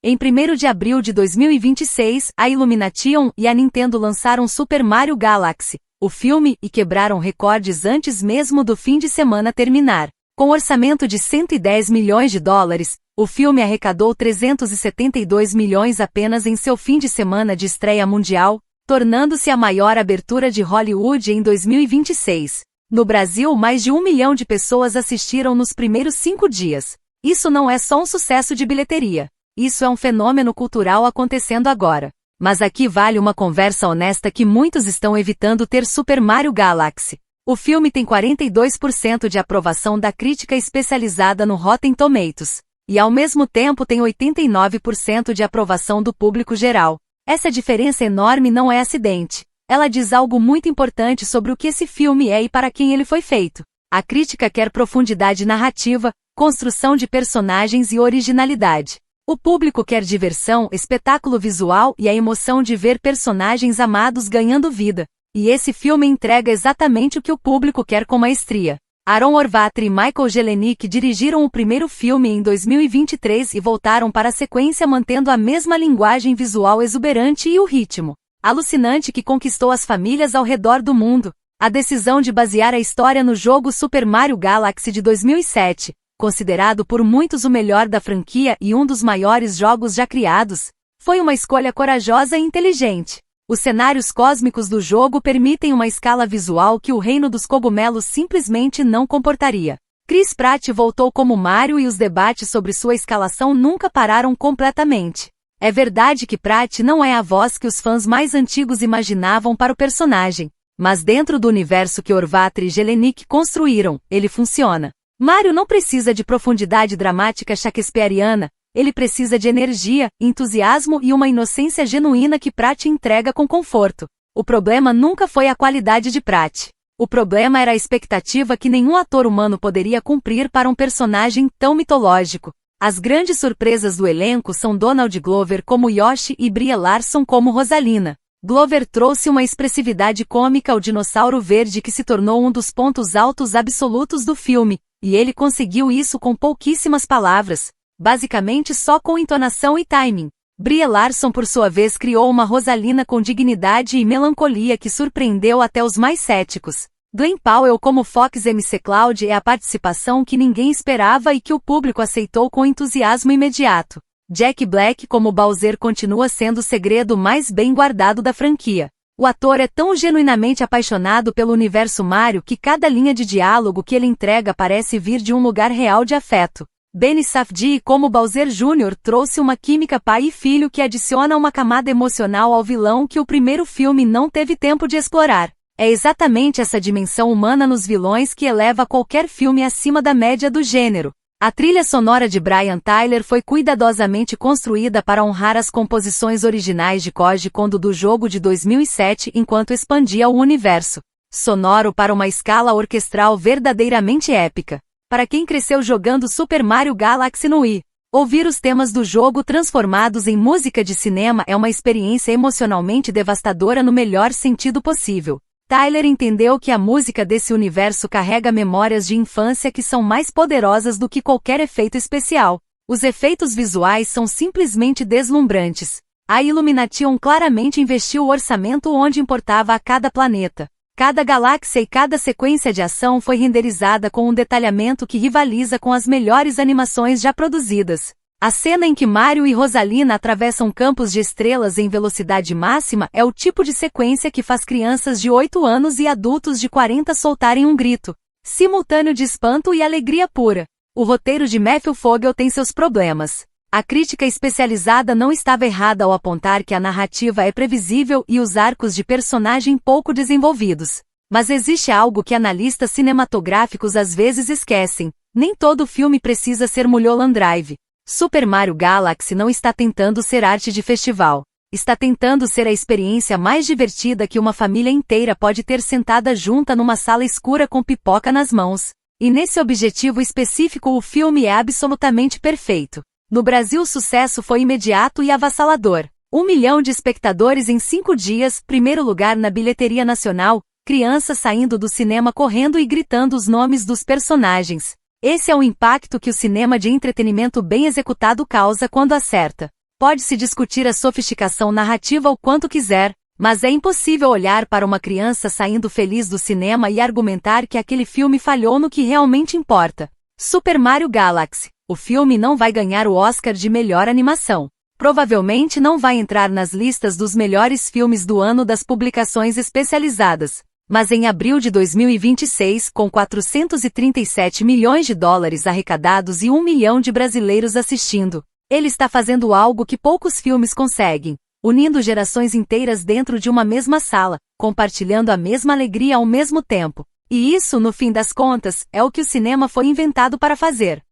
Em 1º de abril de 2026, a Illumination e a Nintendo lançaram Super Mario Galaxy, o filme, e quebraram recordes antes mesmo do fim de semana terminar. Com orçamento de 110 milhões de dólares, O filme arrecadou 372 milhões apenas em seu fim de semana de estreia mundial, tornando-se a maior abertura de Hollywood em 2026. No Brasil, mais de 1 milhão de pessoas assistiram nos primeiros 5 dias. Isso não é só um sucesso de bilheteria. Isso é um fenômeno cultural acontecendo agora. Mas aqui vale uma conversa honesta que muitos estão evitando ter Super Mario Galaxy. O filme tem 42% de aprovação da crítica especializada no Rotten Tomatoes. E ao mesmo tempo tem 89% de aprovação do público geral. Essa diferença enorme não é acidente. Ela diz algo muito importante sobre o que esse filme é e para quem ele foi feito. A crítica quer profundidade narrativa, construção de personagens e originalidade. O público quer diversão, espetáculo visual e a emoção de ver personagens amados ganhando vida. E esse filme entrega exatamente o que o público quer com maestria. Aaron Orvatry e Michael Jelenic dirigiram o primeiro filme em 2023 e voltaram para a sequência mantendo a mesma linguagem visual exuberante e o ritmo alucinante que conquistou as famílias ao redor do mundo. A decisão de basear a história no jogo Super Mario Galaxy de 2007, considerado por muitos o melhor da franquia e um dos maiores jogos já criados, foi uma escolha corajosa e inteligente. Os cenários cósmicos do jogo permitem uma escala visual que o Reino dos Cogumelos simplesmente não comportaria. Chris Pratt voltou como Mario e os debates sobre sua escalação nunca pararam completamente. É verdade que Pratt não é a voz que os fãs mais antigos imaginavam para o personagem, mas dentro do universo que Orvatry e Jelenic construíram, ele funciona. Mario não precisa de profundidade dramática shakespeariana, ele precisa de energia, entusiasmo e uma inocência genuína que Pratt entrega com conforto. O problema nunca foi a qualidade de Pratt. O problema era a expectativa que nenhum ator humano poderia cumprir para um personagem tão mitológico. As grandes surpresas do elenco são Donald Glover como Yoshi e Brie Larson como Rosalina. Glover trouxe uma expressividade cômica ao dinossauro verde que se tornou um dos pontos altos absolutos do filme, e ele conseguiu isso com pouquíssimas palavras. Basicamente só com entonação e timing. Brie Larson por sua vez criou uma Rosalina com dignidade e melancolia que surpreendeu até os mais céticos. Glenn Powell como Fox McCloud é a participação que ninguém esperava e que o público aceitou com entusiasmo imediato. Jack Black como Bowser continua sendo o segredo mais bem guardado da franquia. O ator é tão genuinamente apaixonado pelo universo Mario que cada linha de diálogo que ele entrega parece vir de um lugar real de afeto. Benny Safdie como Bowser Jr. trouxe uma química pai e filho que adiciona uma camada emocional ao vilão que o primeiro filme não teve tempo de explorar. É exatamente essa dimensão humana nos vilões que eleva qualquer filme acima da média do gênero. A trilha sonora de Brian Tyler foi cuidadosamente construída para honrar as composições originais de Koji Kondo do jogo de 2007 enquanto expandia o universo sonoro para uma escala orquestral verdadeiramente épica. Para quem cresceu jogando Super Mario Galaxy no Wii, ouvir os temas do jogo transformados em música de cinema é uma experiência emocionalmente devastadora no melhor sentido possível. Tyler entendeu que a música desse universo carrega memórias de infância que são mais poderosas do que qualquer efeito especial. Os efeitos visuais são simplesmente deslumbrantes. A Illumination claramente investiu o orçamento onde importava a cada planeta. Cada galáxia e cada sequência de ação foi renderizada com um detalhamento que rivaliza com as melhores animações já produzidas. A cena em que Mario e Rosalina atravessam campos de estrelas em velocidade máxima é o tipo de sequência que faz crianças de 8 anos e adultos de 40 soltarem um grito simultâneo de espanto e alegria pura. O roteiro de Matthew Vogel tem seus problemas. A crítica especializada não estava errada ao apontar que a narrativa é previsível e os arcos de personagem pouco desenvolvidos. Mas existe algo que analistas cinematográficos às vezes esquecem: nem todo filme precisa ser Mulholland Drive. Super Mario Galaxy não está tentando ser arte de festival. Está tentando ser a experiência mais divertida que uma família inteira pode ter sentada junta numa sala escura com pipoca nas mãos. E nesse objetivo específico o filme é absolutamente perfeito. No Brasil o sucesso foi imediato e avassalador. 1 milhão de espectadores em 5 dias, primeiro lugar na bilheteria nacional, crianças saindo do cinema correndo e gritando os nomes dos personagens. Esse é o impacto que o cinema de entretenimento bem executado causa quando acerta. Pode-se discutir a sofisticação narrativa o quanto quiser, mas é impossível olhar para uma criança saindo feliz do cinema e argumentar que aquele filme falhou no que realmente importa. Super Mario Galaxy. o filme não vai ganhar o Oscar de melhor animação. Provavelmente não vai entrar nas listas dos melhores filmes do ano das publicações especializadas. Mas em abril de 2026, com 437 milhões de dólares arrecadados e 1 milhão de brasileiros assistindo, ele está fazendo algo que poucos filmes conseguem, unindo gerações inteiras dentro de uma mesma sala, compartilhando a mesma alegria ao mesmo tempo. E isso, no fim das contas, é o que o cinema foi inventado para fazer.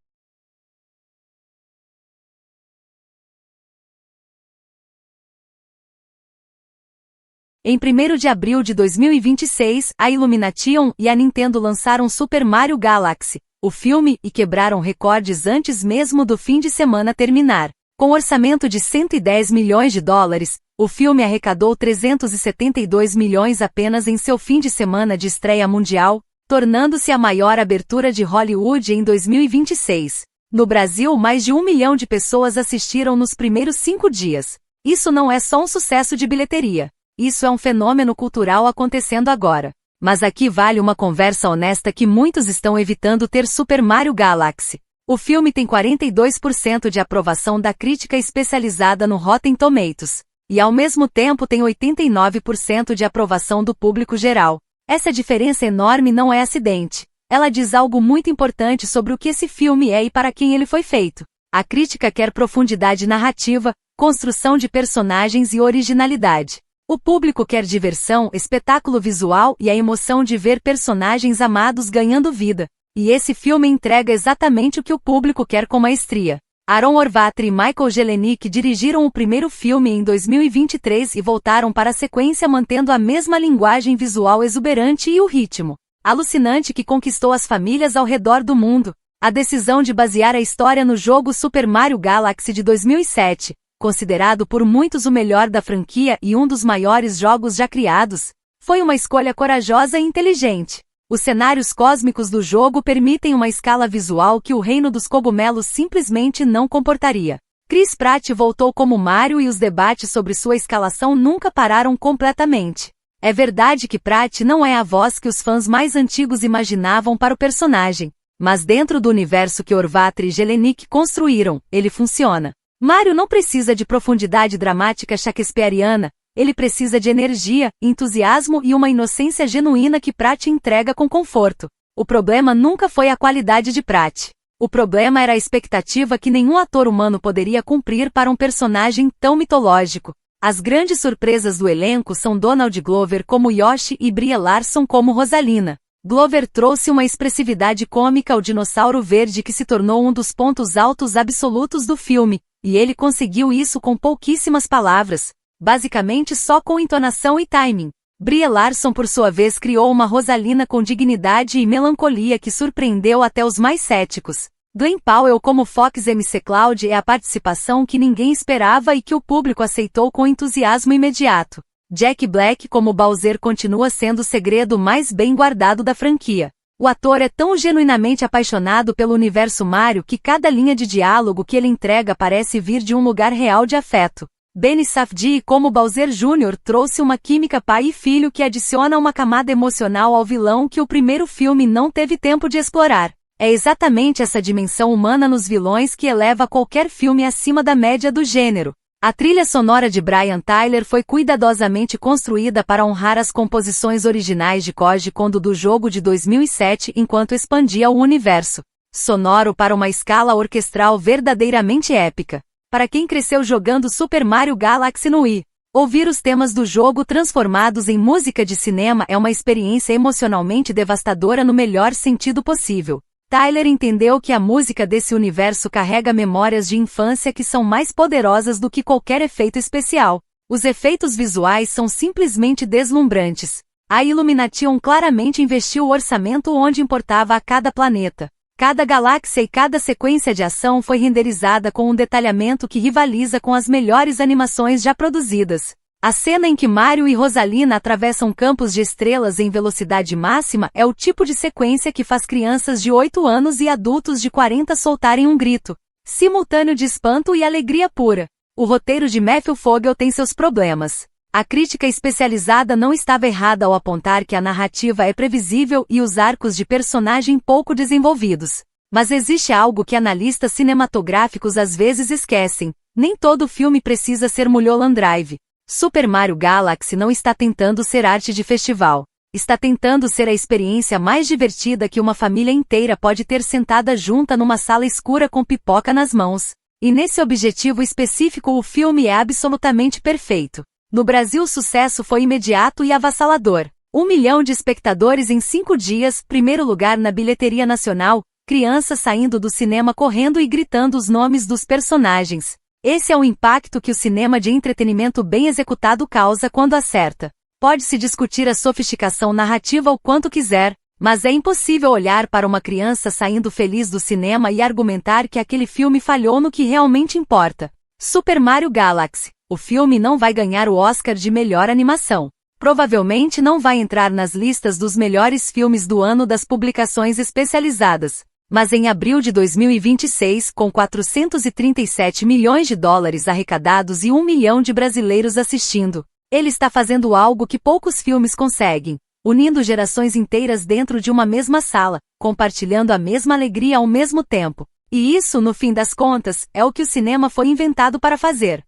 Em 1º de abril de 2026, a Illumination e a Nintendo lançaram Super Mario Galaxy, o filme, e quebraram recordes antes mesmo do fim de semana terminar. Com orçamento de 110 milhões de dólares, o filme arrecadou 372 milhões apenas em seu fim de semana de estreia mundial, tornando-se a maior abertura de Hollywood em 2026. No Brasil, mais de 1 milhão de pessoas assistiram nos primeiros 5 dias. Isso não é só um sucesso de bilheteria. Isso é um fenômeno cultural acontecendo agora. Mas aqui vale uma conversa honesta que muitos estão evitando ter Super Mario Galaxy. O filme tem 42% de aprovação da crítica especializada no Rotten Tomatoes. E ao mesmo tempo tem 89% de aprovação do público geral. Essa diferença enorme não é acidente. Ela diz algo muito importante sobre o que esse filme é e para quem ele foi feito. A crítica quer profundidade narrativa, construção de personagens e originalidade. O público quer diversão, espetáculo visual e a emoção de ver personagens amados ganhando vida. E esse filme entrega exatamente o que o público quer com maestria. Aaron Orvatry e Michael Jelenic dirigiram o primeiro filme em 2023 e voltaram para a sequência mantendo a mesma linguagem visual exuberante e o ritmo alucinante que conquistou as famílias ao redor do mundo. A decisão de basear a história no jogo Super Mario Galaxy de 2007, considerado por muitos o melhor da franquia e um dos maiores jogos já criados, foi uma escolha corajosa e inteligente. Os cenários cósmicos do jogo permitem uma escala visual que o Reino dos Cogumelos simplesmente não comportaria. Chris Pratt voltou como Mario e os debates sobre sua escalação nunca pararam completamente. É verdade que Pratt não é a voz que os fãs mais antigos imaginavam para o personagem, mas dentro do universo que Orvatry e Jelenic construíram, ele funciona. Mario não precisa de profundidade dramática shakespeariana, ele precisa de energia, entusiasmo e uma inocência genuína que Pratt entrega com conforto. O problema nunca foi a qualidade de Pratt. O problema era a expectativa que nenhum ator humano poderia cumprir para um personagem tão mitológico. As grandes surpresas do elenco são Donald Glover como Yoshi e Brie Larson como Rosalina. Glover trouxe uma expressividade cômica ao dinossauro verde que se tornou um dos pontos altos absolutos do filme, e ele conseguiu isso com pouquíssimas palavras, basicamente só com entonação e timing. Brie Larson, por sua vez, criou uma Rosalina com dignidade e melancolia que surpreendeu até os mais céticos. Glenn Powell como Fox McCloud é a participação que ninguém esperava e que o público aceitou com entusiasmo imediato. Jack Black como Bowser continua sendo o segredo mais bem guardado da franquia. O ator é tão genuinamente apaixonado pelo universo Mario que cada linha de diálogo que ele entrega parece vir de um lugar real de afeto. Benny Safdie como Bowser Jr. trouxe uma química pai e filho que adiciona uma camada emocional ao vilão que o primeiro filme não teve tempo de explorar. É exatamente essa dimensão humana nos vilões que eleva qualquer filme acima da média do gênero. A trilha sonora de Brian Tyler foi cuidadosamente construída para honrar as composições originais de Koji Kondo do jogo de 2007 enquanto expandia o universo sonoro para uma escala orquestral verdadeiramente épica. Para quem cresceu jogando Super Mario Galaxy no Wii, ouvir os temas do jogo transformados em música de cinema é uma experiência emocionalmente devastadora no melhor sentido possível. Tyler entendeu que a música desse universo carrega memórias de infância que são mais poderosas do que qualquer efeito especial. Os efeitos visuais são simplesmente deslumbrantes. A Illumination claramente investiu o orçamento onde importava a cada planeta. Cada galáxia e cada sequência de ação foi renderizada com um detalhamento que rivaliza com as melhores animações já produzidas. A cena em que Mario e Rosalina atravessam campos de estrelas em velocidade máxima é o tipo de sequência que faz crianças de 8 anos e adultos de 40 soltarem um grito simultâneo de espanto e alegria pura. O roteiro de Matthew Fogel tem seus problemas. A crítica especializada não estava errada ao apontar que a narrativa é previsível e os arcos de personagem pouco desenvolvidos. Mas existe algo que analistas cinematográficos às vezes esquecem: nem todo filme precisa ser Mulholland Drive. Super Mario Galaxy não está tentando ser arte de festival. Está tentando ser a experiência mais divertida que uma família inteira pode ter sentada junta numa sala escura com pipoca nas mãos. E nesse objetivo específico o filme é absolutamente perfeito. No Brasil o sucesso foi imediato e avassalador. 1 milhão de espectadores em 5 dias, primeiro lugar na bilheteria nacional, crianças saindo do cinema correndo e gritando os nomes dos personagens. Esse é o impacto que o cinema de entretenimento bem executado causa quando acerta. Pode-se discutir a sofisticação narrativa o quanto quiser, mas é impossível olhar para uma criança saindo feliz do cinema e argumentar que aquele filme falhou no que realmente importa. Super Mario Galaxy. O filme não vai ganhar o Oscar de melhor animação. Provavelmente não vai entrar nas listas dos melhores filmes do ano das publicações especializadas. Mas em abril de 2026, com 437 milhões de dólares arrecadados e 1 milhão de brasileiros assistindo, ele está fazendo algo que poucos filmes conseguem, unindo gerações inteiras dentro de uma mesma sala, compartilhando a mesma alegria ao mesmo tempo. E isso, no fim das contas, é o que o cinema foi inventado para fazer.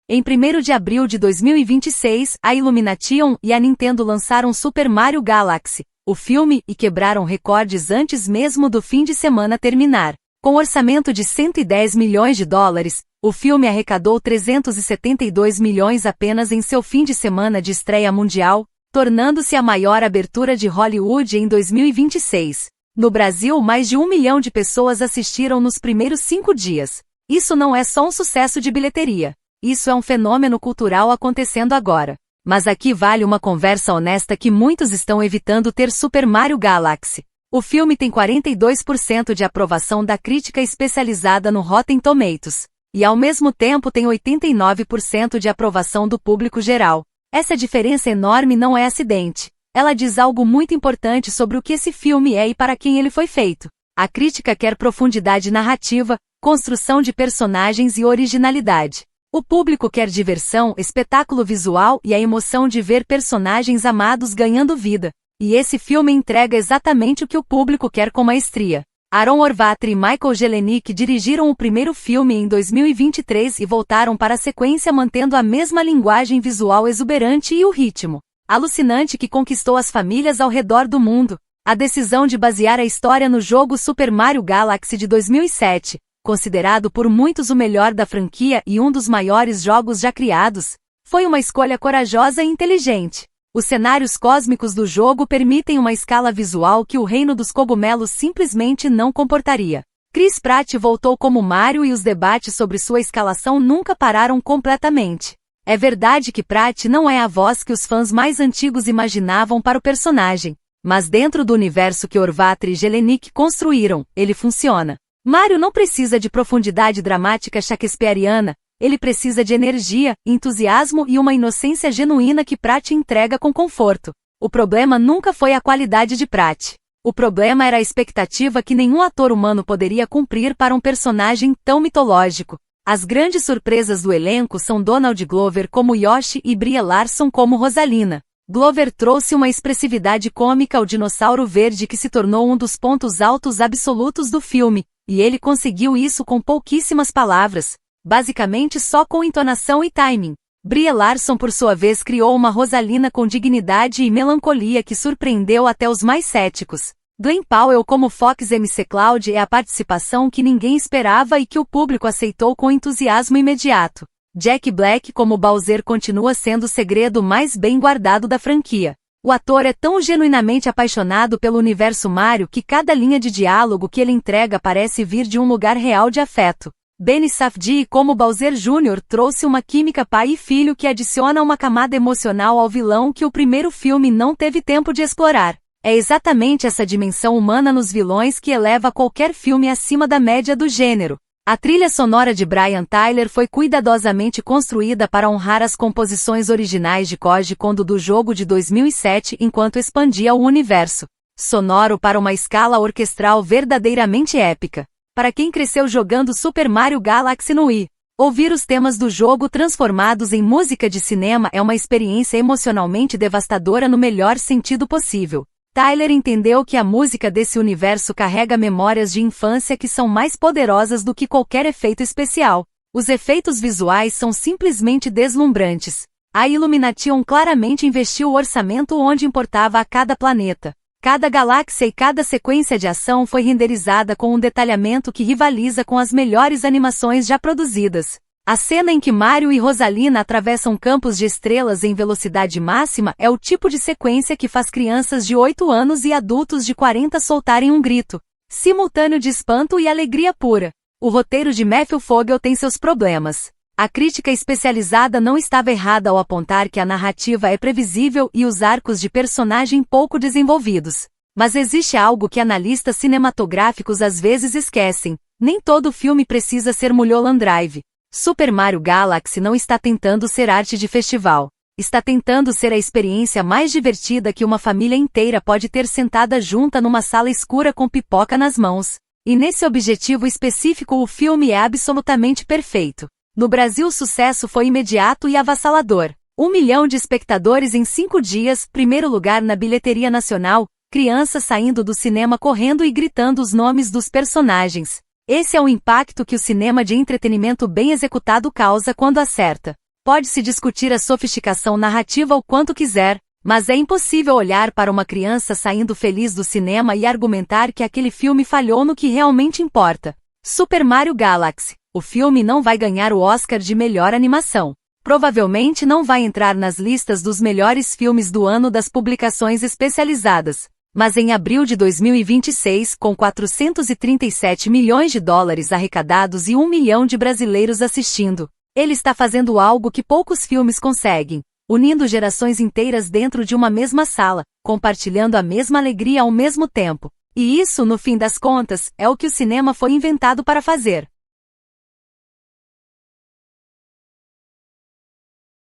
Em 1º de abril de 2026, a Illumination e a Nintendo lançaram Super Mario Galaxy, o filme, e quebraram recordes antes mesmo do fim de semana terminar. Com orçamento de 110 milhões de dólares, o filme arrecadou 372 milhões apenas em seu fim de semana de estreia mundial, tornando-se a maior abertura de Hollywood em 2026. No Brasil, mais de 1 milhão de pessoas assistiram nos primeiros 5 dias. Isso não é só um sucesso de bilheteria. Isso é um fenômeno cultural acontecendo agora. Mas aqui vale uma conversa honesta que muitos estão evitando ter Super Mario Galaxy. O filme tem 42% de aprovação da crítica especializada no Rotten Tomatoes. E ao mesmo tempo tem 89% de aprovação do público geral. Essa diferença enorme não é acidente. Ela diz algo muito importante sobre o que esse filme é e para quem ele foi feito. A crítica quer profundidade narrativa, construção de personagens e originalidade. O público quer diversão, espetáculo visual e a emoção de ver personagens amados ganhando vida. E esse filme entrega exatamente o que o público quer com maestria. Aaron Orvatry e Michael Jelenic dirigiram o primeiro filme em 2023 e voltaram para a sequência mantendo a mesma linguagem visual exuberante e o ritmo alucinante que conquistou as famílias ao redor do mundo. A decisão de basear a história no jogo Super Mario Galaxy de 2007, considerado por muitos o melhor da franquia e um dos maiores jogos já criados, foi uma escolha corajosa e inteligente. Os cenários cósmicos do jogo permitem uma escala visual que o Reino dos Cogumelos simplesmente não comportaria. Chris Pratt voltou como Mario e os debates sobre sua escalação nunca pararam completamente. É verdade que Pratt não é a voz que os fãs mais antigos imaginavam para o personagem, mas dentro do universo que Orvatry e Jelenic construíram, ele funciona. Mario não precisa de profundidade dramática shakespeariana, ele precisa de energia, entusiasmo e uma inocência genuína que Pratt entrega com conforto. O problema nunca foi a qualidade de Pratt. O problema era a expectativa que nenhum ator humano poderia cumprir para um personagem tão mitológico. As grandes surpresas do elenco são Donald Glover como Yoshi e Brie Larson como Rosalina. Glover trouxe uma expressividade cômica ao dinossauro verde que se tornou um dos pontos altos absolutos do filme. E ele conseguiu isso com pouquíssimas palavras, basicamente só com entonação e timing. Brie Larson por sua vez criou uma Rosalina com dignidade e melancolia que surpreendeu até os mais céticos. Glenn Powell como Fox McCloud é a participação que ninguém esperava e que o público aceitou com entusiasmo imediato. Jack Black como Bowser continua sendo o segredo mais bem guardado da franquia. O ator é tão genuinamente apaixonado pelo universo Mario que cada linha de diálogo que ele entrega parece vir de um lugar real de afeto. Benny Safdie como Bowser Jr. trouxe uma química pai e filho que adiciona uma camada emocional ao vilão que o primeiro filme não teve tempo de explorar. É exatamente essa dimensão humana nos vilões que eleva qualquer filme acima da média do gênero. A trilha sonora de Brian Tyler foi cuidadosamente construída para honrar as composições originais de Koji Kondo do jogo de 2007 enquanto expandia o universo sonoro para uma escala orquestral verdadeiramente épica. Para quem cresceu jogando Super Mario Galaxy no Wii, Ouvir os temas do jogo transformados em música de cinema é uma experiência emocionalmente devastadora no melhor sentido possível. Tyler entendeu que a música desse universo carrega memórias de infância que são mais poderosas do que qualquer efeito especial. Os efeitos visuais são simplesmente deslumbrantes. A Illumination claramente investiu o orçamento onde importava a cada planeta. Cada galáxia e cada sequência de ação foi renderizada com um detalhamento que rivaliza com as melhores animações já produzidas. A cena em que Mario e Rosalina atravessam campos de estrelas em velocidade máxima é o tipo de sequência que faz crianças de 8 anos e adultos de 40 soltarem um grito simultâneo de espanto e alegria pura. O roteiro de Matthew Vogel tem seus problemas. A crítica especializada não estava errada ao apontar que a narrativa é previsível e os arcos de personagem pouco desenvolvidos. Mas existe algo que analistas cinematográficos às vezes esquecem: nem todo filme precisa ser Mulholland Drive. Super Mario Galaxy não está tentando ser arte de festival. Está tentando ser a experiência mais divertida que uma família inteira pode ter sentada junta numa sala escura com pipoca nas mãos. E nesse objetivo específico o filme é absolutamente perfeito. No Brasil o sucesso foi imediato e avassalador. 1 milhão de espectadores em 5 dias, primeiro lugar na bilheteria nacional, crianças saindo do cinema correndo e gritando os nomes dos personagens. Esse é o impacto que o cinema de entretenimento bem executado causa quando acerta. Pode-se discutir a sofisticação narrativa o quanto quiser, mas é impossível olhar para uma criança saindo feliz do cinema e argumentar que aquele filme falhou no que realmente importa. Super Mario Galaxy. O filme não vai ganhar o Oscar de melhor animação. Provavelmente não vai entrar nas listas dos melhores filmes do ano das publicações especializadas. Mas em abril de 2026, com 437 milhões de dólares arrecadados e 1 milhão de brasileiros assistindo, ele está fazendo algo que poucos filmes conseguem, unindo gerações inteiras dentro de uma mesma sala, compartilhando a mesma alegria ao mesmo tempo. E isso, no fim das contas, é o que o cinema foi inventado para fazer.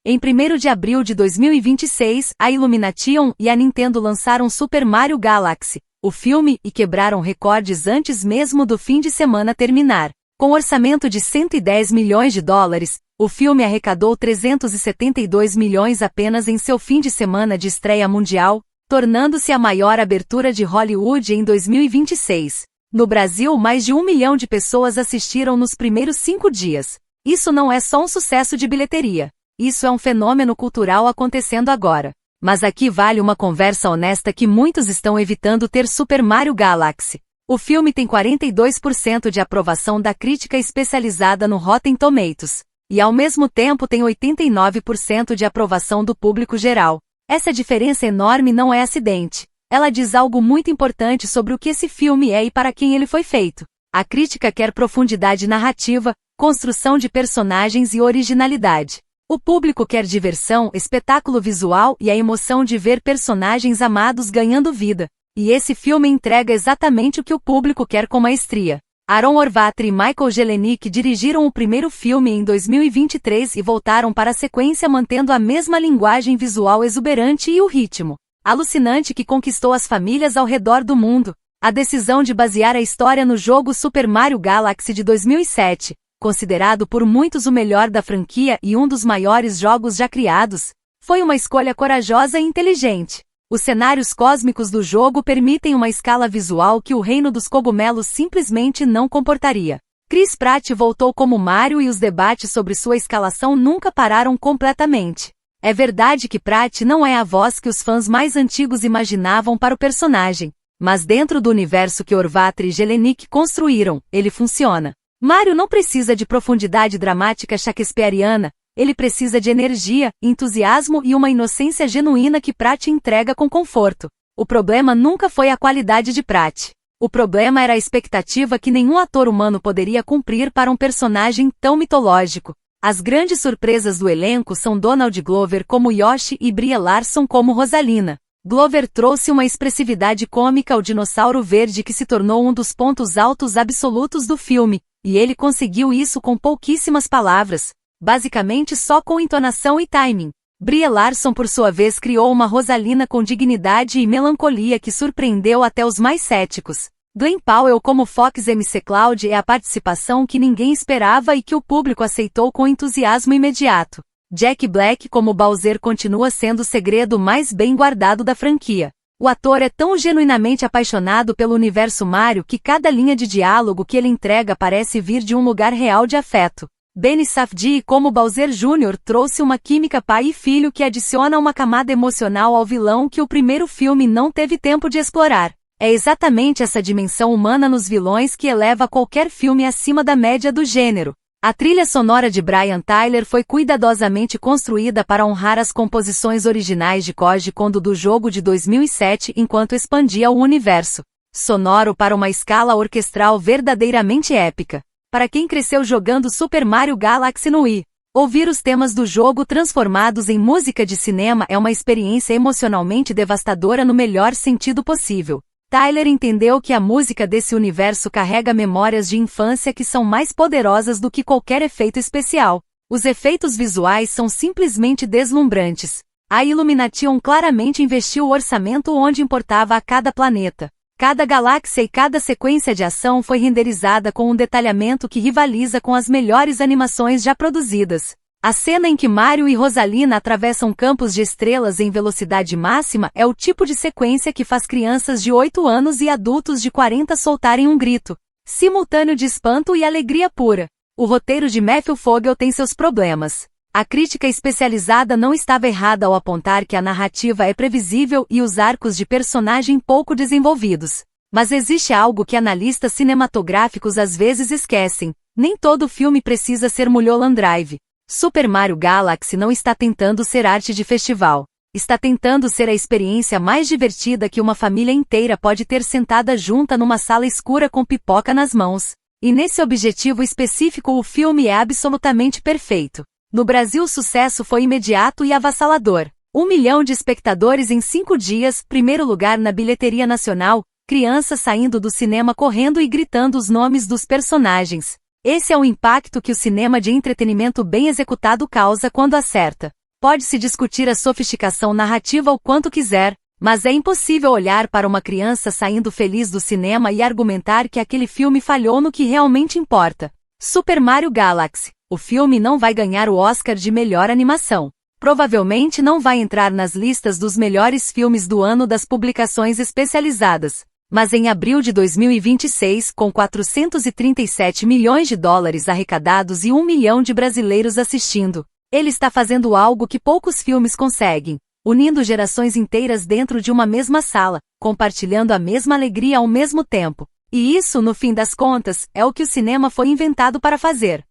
Em 1º de abril de 2026, a Illumination e a Nintendo lançaram Super Mario Galaxy, o filme, e quebraram recordes antes mesmo do fim de semana terminar. Com orçamento de 110 milhões de dólares, o filme arrecadou 372 milhões apenas em seu fim de semana de estreia mundial, tornando-se a maior abertura de Hollywood em 2026. No Brasil, mais de 1 milhão de pessoas assistiram nos primeiros 5 dias. Isso não é só um sucesso de bilheteria. Isso é um fenômeno cultural acontecendo agora. Mas aqui vale uma conversa honesta que muitos estão evitando ter Super Mario Galaxy. O filme tem 42% de aprovação da crítica especializada no Rotten Tomatoes. E ao mesmo tempo tem 89% de aprovação do público geral. Essa diferença enorme não é acidente. Ela diz algo muito importante sobre o que esse filme é e para quem ele foi feito. A crítica quer profundidade narrativa, construção de personagens e originalidade. O público quer diversão, espetáculo visual e a emoção de ver personagens amados ganhando vida. E esse filme entrega exatamente o que o público quer com maestria. Aaron Orvatry e Michael Jelenic dirigiram o primeiro filme em 2023 e voltaram para a sequência mantendo a mesma linguagem visual exuberante e o ritmo alucinante que conquistou as famílias ao redor do mundo. A decisão de basear a história no jogo Super Mario Galaxy de 2007, considerado por muitos o melhor da franquia e um dos maiores jogos já criados, foi uma escolha corajosa e inteligente. Os cenários cósmicos do jogo permitem uma escala visual que o Reino dos Cogumelos simplesmente não comportaria. Chris Pratt voltou como Mario e os debates sobre sua escalação nunca pararam completamente. É verdade que Pratt não é a voz que os fãs mais antigos imaginavam para o personagem, mas dentro do universo que Orvatry e Jelenic construíram, ele funciona. Mario não precisa de profundidade dramática shakespeariana, ele precisa de energia, entusiasmo e uma inocência genuína que Pratt entrega com conforto. O problema nunca foi a qualidade de Pratt. O problema era a expectativa que nenhum ator humano poderia cumprir para um personagem tão mitológico. As grandes surpresas do elenco são Donald Glover como Yoshi e Brie Larson como Rosalina. Glover trouxe uma expressividade cômica ao dinossauro verde que se tornou um dos pontos altos absolutos do filme, e ele conseguiu isso com pouquíssimas palavras, basicamente só com entonação e timing. Brie Larson por sua vez criou uma Rosalina com dignidade e melancolia que surpreendeu até os mais céticos. Glen Powell como Fox McCloud é a participação que ninguém esperava e que o público aceitou com entusiasmo imediato. Jack Black como Bowser continua sendo o segredo mais bem guardado da franquia. O ator é tão genuinamente apaixonado pelo universo Mario que cada linha de diálogo que ele entrega parece vir de um lugar real de afeto. Benny Safdie como Bowser Jr. trouxe uma química pai e filho que adiciona uma camada emocional ao vilão que o primeiro filme não teve tempo de explorar. É exatamente essa dimensão humana nos vilões que eleva qualquer filme acima da média do gênero. A trilha sonora de Brian Tyler foi cuidadosamente construída para honrar as composições originais de Koji Kondo do jogo de 2007 enquanto expandia o universo sonoro para uma escala orquestral verdadeiramente épica. Para quem cresceu jogando Super Mario Galaxy no Wii, ouvir os temas do jogo transformados em música de cinema é uma experiência emocionalmente devastadora no melhor sentido possível. Tyler entendeu que a música desse universo carrega memórias de infância que são mais poderosas do que qualquer efeito especial. Os efeitos visuais são simplesmente deslumbrantes. A Illumination claramente investiu o orçamento onde importava a cada planeta. Cada galáxia e cada sequência de ação foi renderizada com um detalhamento que rivaliza com as melhores animações já produzidas. A cena em que Mario e Rosalina atravessam campos de estrelas em velocidade máxima é o tipo de sequência que faz crianças de 8 anos e adultos de 40 soltarem um grito simultâneo de espanto e alegria pura. O roteiro de Matthew Vogel tem seus problemas. A crítica especializada não estava errada ao apontar que a narrativa é previsível e os arcos de personagem pouco desenvolvidos. Mas existe algo que analistas cinematográficos às vezes esquecem: nem todo filme precisa ser Mulholland Drive. Super Mario Galaxy não está tentando ser arte de festival. Está tentando ser a experiência mais divertida que uma família inteira pode ter sentada junta numa sala escura com pipoca nas mãos. E nesse objetivo específico o filme é absolutamente perfeito. No Brasil o sucesso foi imediato e avassalador. 1 milhão de espectadores em 5 dias, primeiro lugar na bilheteria nacional, crianças saindo do cinema correndo e gritando os nomes dos personagens. Esse é o impacto que o cinema de entretenimento bem executado causa quando acerta. Pode-se discutir a sofisticação narrativa o quanto quiser, mas é impossível olhar para uma criança saindo feliz do cinema e argumentar que aquele filme falhou no que realmente importa. Super Mario Galaxy. O filme não vai ganhar o Oscar de melhor animação. Provavelmente não vai entrar nas listas dos melhores filmes do ano das publicações especializadas. Mas em abril de 2026, com 437 milhões de dólares arrecadados e 1 milhão de brasileiros assistindo, ele está fazendo algo que poucos filmes conseguem, unindo gerações inteiras dentro de uma mesma sala, compartilhando a mesma alegria ao mesmo tempo. E isso, no fim das contas, é o que o cinema foi inventado para fazer.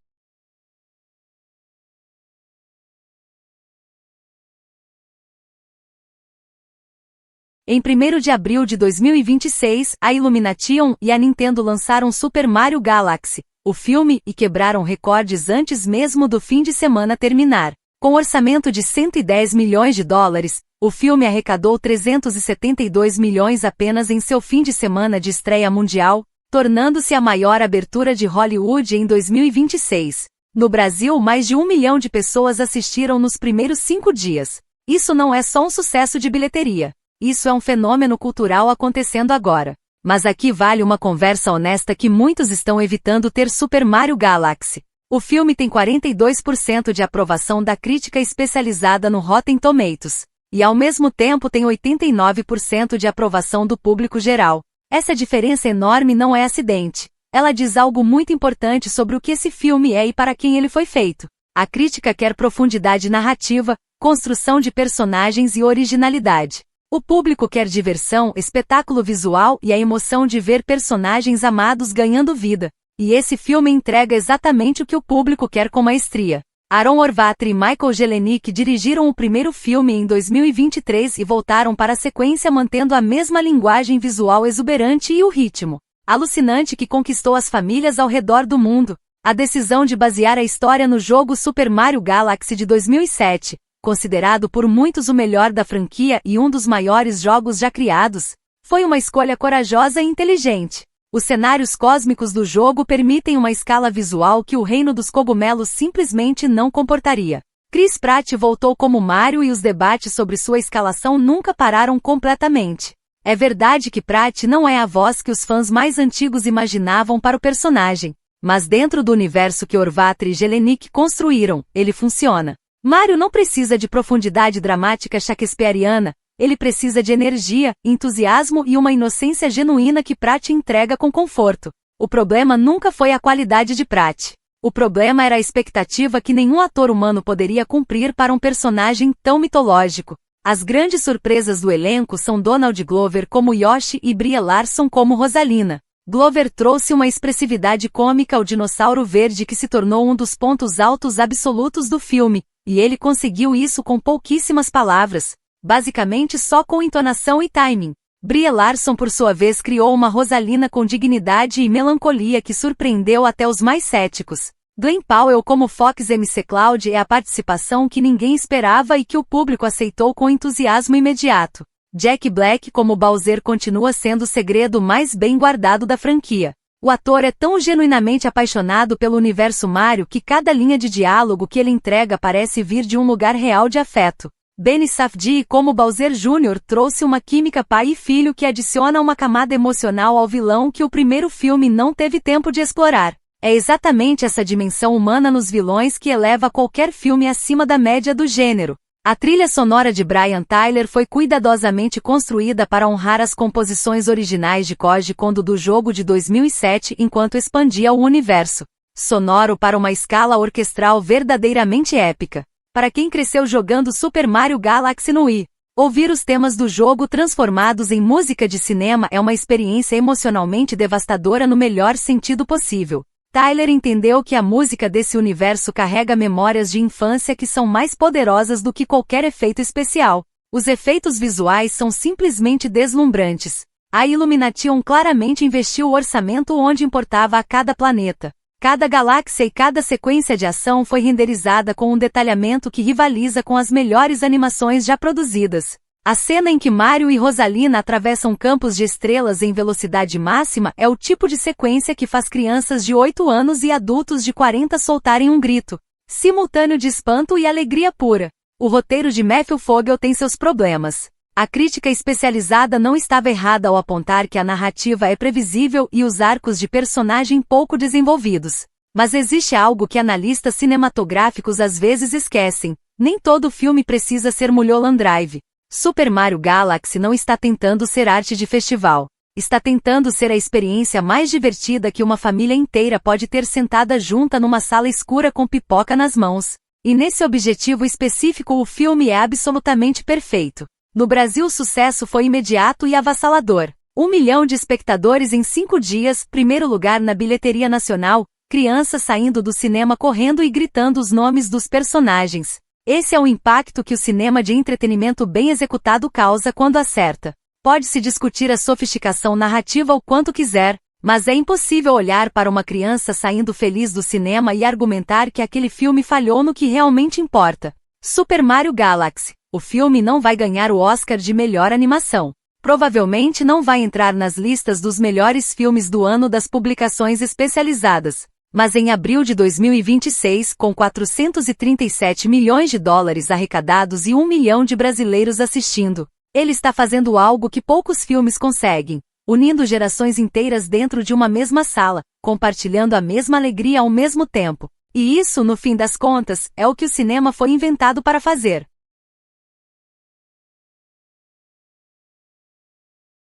Em 1º de abril de 2026, a Illumination e a Nintendo lançaram Super Mario Galaxy, o filme, e quebraram recordes antes mesmo do fim de semana terminar. Com orçamento de 110 milhões de dólares, o filme arrecadou 372 milhões apenas em seu fim de semana de estreia mundial, tornando-se a maior abertura de Hollywood em 2026. No Brasil, mais de 1 milhão de pessoas assistiram nos primeiros 5 dias. Isso não é só um sucesso de bilheteria. Isso é um fenômeno cultural acontecendo agora. Mas aqui vale uma conversa honesta que muitos estão evitando ter Super Mario Galaxy. O filme tem 42% de aprovação da crítica especializada no Rotten Tomatoes. E ao mesmo tempo tem 89% de aprovação do público geral. Essa diferença enorme não é acidente. Ela diz algo muito importante sobre o que esse filme é e para quem ele foi feito. A crítica quer profundidade narrativa, construção de personagens e originalidade. O público quer diversão, espetáculo visual e a emoção de ver personagens amados ganhando vida. E esse filme entrega exatamente o que o público quer com maestria. Aaron Orvatry e Michael Jelenic dirigiram o primeiro filme em 2023 e voltaram para a sequência mantendo a mesma linguagem visual exuberante e o ritmo alucinante que conquistou as famílias ao redor do mundo. A decisão de basear a história no jogo Super Mario Galaxy de 2007, considerado por muitos o melhor da franquia e um dos maiores jogos já criados, foi uma escolha corajosa e inteligente. Os cenários cósmicos do jogo permitem uma escala visual que o Reino dos Cogumelos simplesmente não comportaria. Chris Pratt voltou como Mario e os debates sobre sua escalação nunca pararam completamente. É verdade que Pratt não é a voz que os fãs mais antigos imaginavam para o personagem, mas dentro do universo que Horváth e Jelenic construíram, ele funciona. Mario não precisa de profundidade dramática shakespeariana, ele precisa de energia, entusiasmo e uma inocência genuína que Pratt entrega com conforto. O problema nunca foi a qualidade de Pratt. O problema era a expectativa que nenhum ator humano poderia cumprir para um personagem tão mitológico. As grandes surpresas do elenco são Donald Glover como Yoshi e Brie Larson como Rosalina. Glover trouxe uma expressividade cômica ao dinossauro verde que se tornou um dos pontos altos absolutos do filme, e ele conseguiu isso com pouquíssimas palavras, basicamente só com entonação e timing. Brie Larson por sua vez criou uma Rosalina com dignidade e melancolia que surpreendeu até os mais céticos. Glenn Powell como Fox McCloud é a participação que ninguém esperava e que o público aceitou com entusiasmo imediato. Jack Black como Bowser continua sendo o segredo mais bem guardado da franquia. O ator é tão genuinamente apaixonado pelo universo Mario que cada linha de diálogo que ele entrega parece vir de um lugar real de afeto. Benny Safdie como Bowser Jr. trouxe uma química pai e filho que adiciona uma camada emocional ao vilão que o primeiro filme não teve tempo de explorar. É exatamente essa dimensão humana nos vilões que eleva qualquer filme acima da média do gênero. A trilha sonora de Brian Tyler foi cuidadosamente construída para honrar as composições originais de Koji Kondo do jogo de 2007 enquanto expandia o universo sonoro para uma escala orquestral verdadeiramente épica. Para quem cresceu jogando Super Mario Galaxy no Wii, ouvir os temas do jogo transformados em música de cinema é uma experiência emocionalmente devastadora no melhor sentido possível. Tyler entendeu que a música desse universo carrega memórias de infância que são mais poderosas do que qualquer efeito especial. Os efeitos visuais são simplesmente deslumbrantes. A Illumination claramente investiu o orçamento onde importava a cada planeta. Cada galáxia e cada sequência de ação foi renderizada com um detalhamento que rivaliza com as melhores animações já produzidas. A cena em que Mario e Rosalina atravessam campos de estrelas em velocidade máxima é o tipo de sequência que faz crianças de 8 anos e adultos de 40 soltarem um grito simultâneo de espanto e alegria pura. O roteiro de Matthew Vogel tem seus problemas. A crítica especializada não estava errada ao apontar que a narrativa é previsível e os arcos de personagem pouco desenvolvidos. Mas existe algo que analistas cinematográficos às vezes esquecem: nem todo filme precisa ser Mulholland Drive. Super Mario Galaxy não está tentando ser arte de festival. Está tentando ser a experiência mais divertida que uma família inteira pode ter sentada junta numa sala escura com pipoca nas mãos. E nesse objetivo específico o filme é absolutamente perfeito. No Brasil o sucesso foi imediato e avassalador. 1 milhão de espectadores em 5 dias, primeiro lugar na bilheteria nacional, crianças saindo do cinema correndo e gritando os nomes dos personagens. Esse é o impacto que o cinema de entretenimento bem executado causa quando acerta. Pode-se discutir a sofisticação narrativa o quanto quiser, mas é impossível olhar para uma criança saindo feliz do cinema e argumentar que aquele filme falhou no que realmente importa. Super Mario Galaxy. O filme não vai ganhar o Oscar de melhor animação. Provavelmente não vai entrar nas listas dos melhores filmes do ano das publicações especializadas. Mas em abril de 2026, com 437 milhões de dólares arrecadados e 1 milhão de brasileiros assistindo, ele está fazendo algo que poucos filmes conseguem, unindo gerações inteiras dentro de uma mesma sala, compartilhando a mesma alegria ao mesmo tempo. E isso, no fim das contas, é o que o cinema foi inventado para fazer.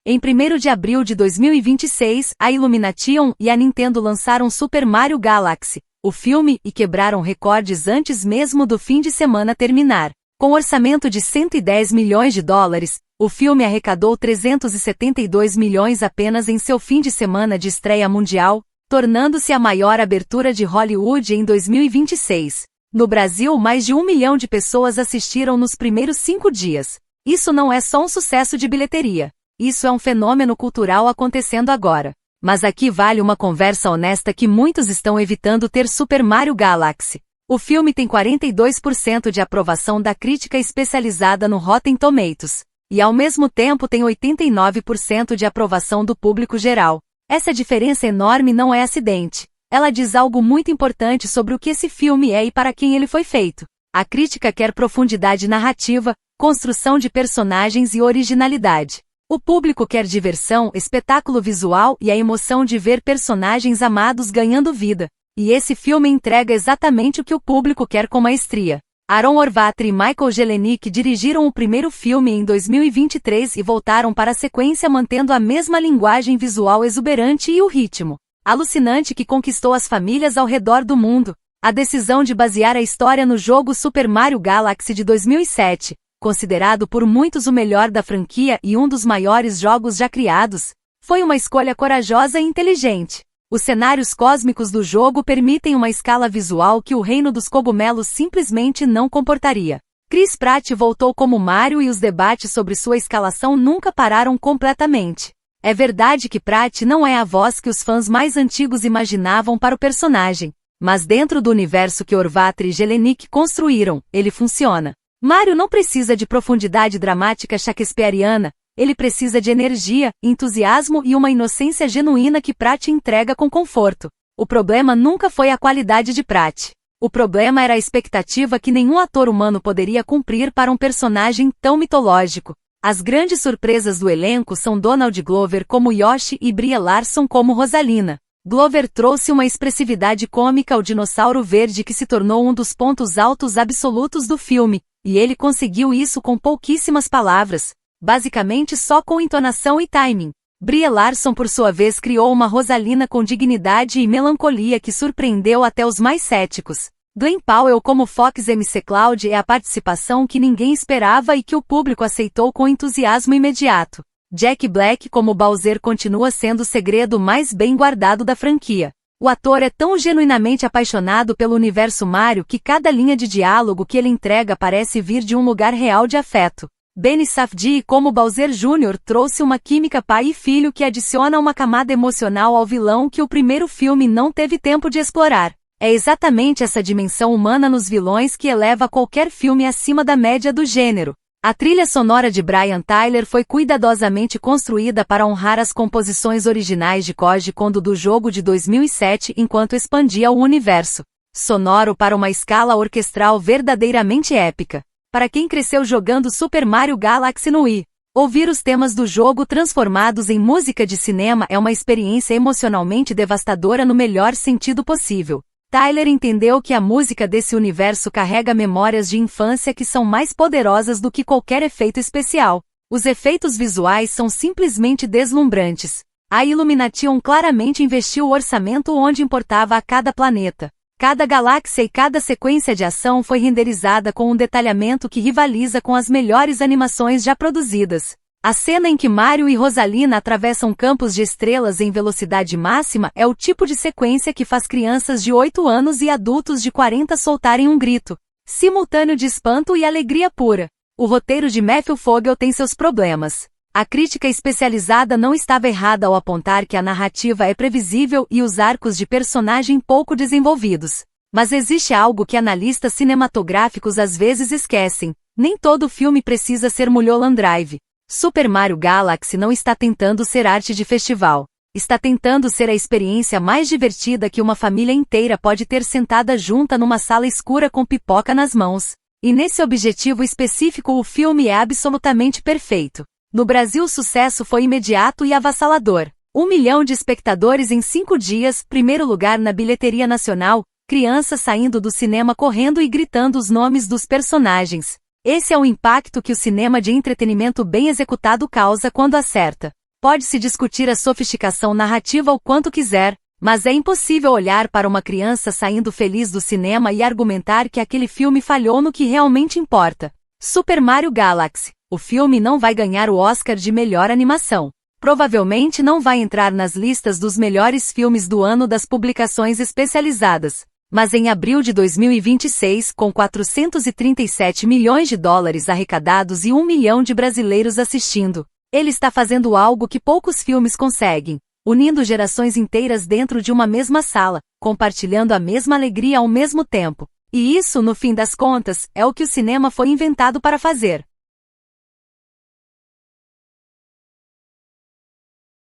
Em 1º de abril de 2026, a Illumination e a Nintendo lançaram Super Mario Galaxy, o filme, e quebraram recordes antes mesmo do fim de semana terminar. Com orçamento de 110 milhões de dólares, o filme arrecadou 372 milhões apenas em seu fim de semana de estreia mundial, tornando-se a maior abertura de Hollywood em 2026. No Brasil, mais de 1 milhão de pessoas assistiram nos primeiros 5 dias. Isso não é só um sucesso de bilheteria. Isso é um fenômeno cultural acontecendo agora. Mas aqui vale uma conversa honesta que muitos estão evitando ter Super Mario Galaxy. O filme tem 42% de aprovação da crítica especializada no Rotten Tomatoes. E ao mesmo tempo tem 89% de aprovação do público geral. Essa diferença enorme não é acidente. Ela diz algo muito importante sobre o que esse filme é e para quem ele foi feito. A crítica quer profundidade narrativa, construção de personagens e originalidade. O público quer diversão, espetáculo visual e a emoção de ver personagens amados ganhando vida. E esse filme entrega exatamente o que o público quer com maestria. Aaron Orvatry e Michael Jelenic dirigiram o primeiro filme em 2023 e voltaram para a sequência mantendo a mesma linguagem visual exuberante e o ritmo alucinante que conquistou as famílias ao redor do mundo. A decisão de basear a história no jogo Super Mario Galaxy de 2007, considerado por muitos o melhor da franquia e um dos maiores jogos já criados, foi uma escolha corajosa e inteligente. Os cenários cósmicos do jogo permitem uma escala visual que o Reino dos Cogumelos simplesmente não comportaria. Chris Pratt voltou como Mario e os debates sobre sua escalação nunca pararam completamente. É verdade que Pratt não é a voz que os fãs mais antigos imaginavam para o personagem, mas dentro do universo que Orvatry e Jelenic construíram, ele funciona. Mario não precisa de profundidade dramática shakespeariana, ele precisa de energia, entusiasmo e uma inocência genuína que Pratt entrega com conforto. O problema nunca foi a qualidade de Pratt. O problema era a expectativa que nenhum ator humano poderia cumprir para um personagem tão mitológico. As grandes surpresas do elenco são Donald Glover como Yoshi e Brie Larson como Rosalina. Glover trouxe uma expressividade cômica ao dinossauro verde que se tornou um dos pontos altos absolutos do filme, e ele conseguiu isso com pouquíssimas palavras, basicamente só com entonação e timing. Brie Larson por sua vez criou uma Rosalina com dignidade e melancolia que surpreendeu até os mais céticos. Glenn Powell como Fox McCloud é a participação que ninguém esperava e que o público aceitou com entusiasmo imediato. Jack Black como Bowser continua sendo o segredo mais bem guardado da franquia. O ator é tão genuinamente apaixonado pelo universo Mario que cada linha de diálogo que ele entrega parece vir de um lugar real de afeto. Benny Safdie como Bowser Jr. trouxe uma química pai e filho que adiciona uma camada emocional ao vilão que o primeiro filme não teve tempo de explorar. É exatamente essa dimensão humana nos vilões que eleva qualquer filme acima da média do gênero. A trilha sonora de Brian Tyler foi cuidadosamente construída para honrar as composições originais de Koji Kondo do jogo de 2007 enquanto expandia o universo sonoro para uma escala orquestral verdadeiramente épica. Para quem cresceu jogando Super Mario Galaxy no Wii, ouvir os temas do jogo transformados em música de cinema é uma experiência emocionalmente devastadora no melhor sentido possível. Tyler entendeu que a música desse universo carrega memórias de infância que são mais poderosas do que qualquer efeito especial. Os efeitos visuais são simplesmente deslumbrantes. A Illumination claramente investiu o orçamento onde importava a cada planeta. Cada galáxia e cada sequência de ação foi renderizada com um detalhamento que rivaliza com as melhores animações já produzidas. A cena em que Mario e Rosalina atravessam campos de estrelas em velocidade máxima é o tipo de sequência que faz crianças de 8 anos e adultos de 40 soltarem um grito simultâneo de espanto e alegria pura. O roteiro de Matthew Vogel tem seus problemas. A crítica especializada não estava errada ao apontar que a narrativa é previsível e os arcos de personagem pouco desenvolvidos. Mas existe algo que analistas cinematográficos às vezes esquecem: nem todo filme precisa ser Mulholland Drive. Super Mario Galaxy não está tentando ser arte de festival. Está tentando ser a experiência mais divertida que uma família inteira pode ter sentada junta numa sala escura com pipoca nas mãos. E nesse objetivo específico o filme é absolutamente perfeito. No Brasil o sucesso foi imediato e avassalador. 1 milhão de espectadores em 5 dias, primeiro lugar na bilheteria nacional, crianças saindo do cinema correndo e gritando os nomes dos personagens. Esse é o impacto que o cinema de entretenimento bem executado causa quando acerta. Pode-se discutir a sofisticação narrativa o quanto quiser, mas é impossível olhar para uma criança saindo feliz do cinema e argumentar que aquele filme falhou no que realmente importa. Super Mario Galaxy. O filme não vai ganhar o Oscar de melhor animação. Provavelmente não vai entrar nas listas dos melhores filmes do ano das publicações especializadas. Mas em abril de 2026, com 437 milhões de dólares arrecadados e 1 milhão de brasileiros assistindo, ele está fazendo algo que poucos filmes conseguem, unindo gerações inteiras dentro de uma mesma sala, compartilhando a mesma alegria ao mesmo tempo. E isso, no fim das contas, é o que o cinema foi inventado para fazer.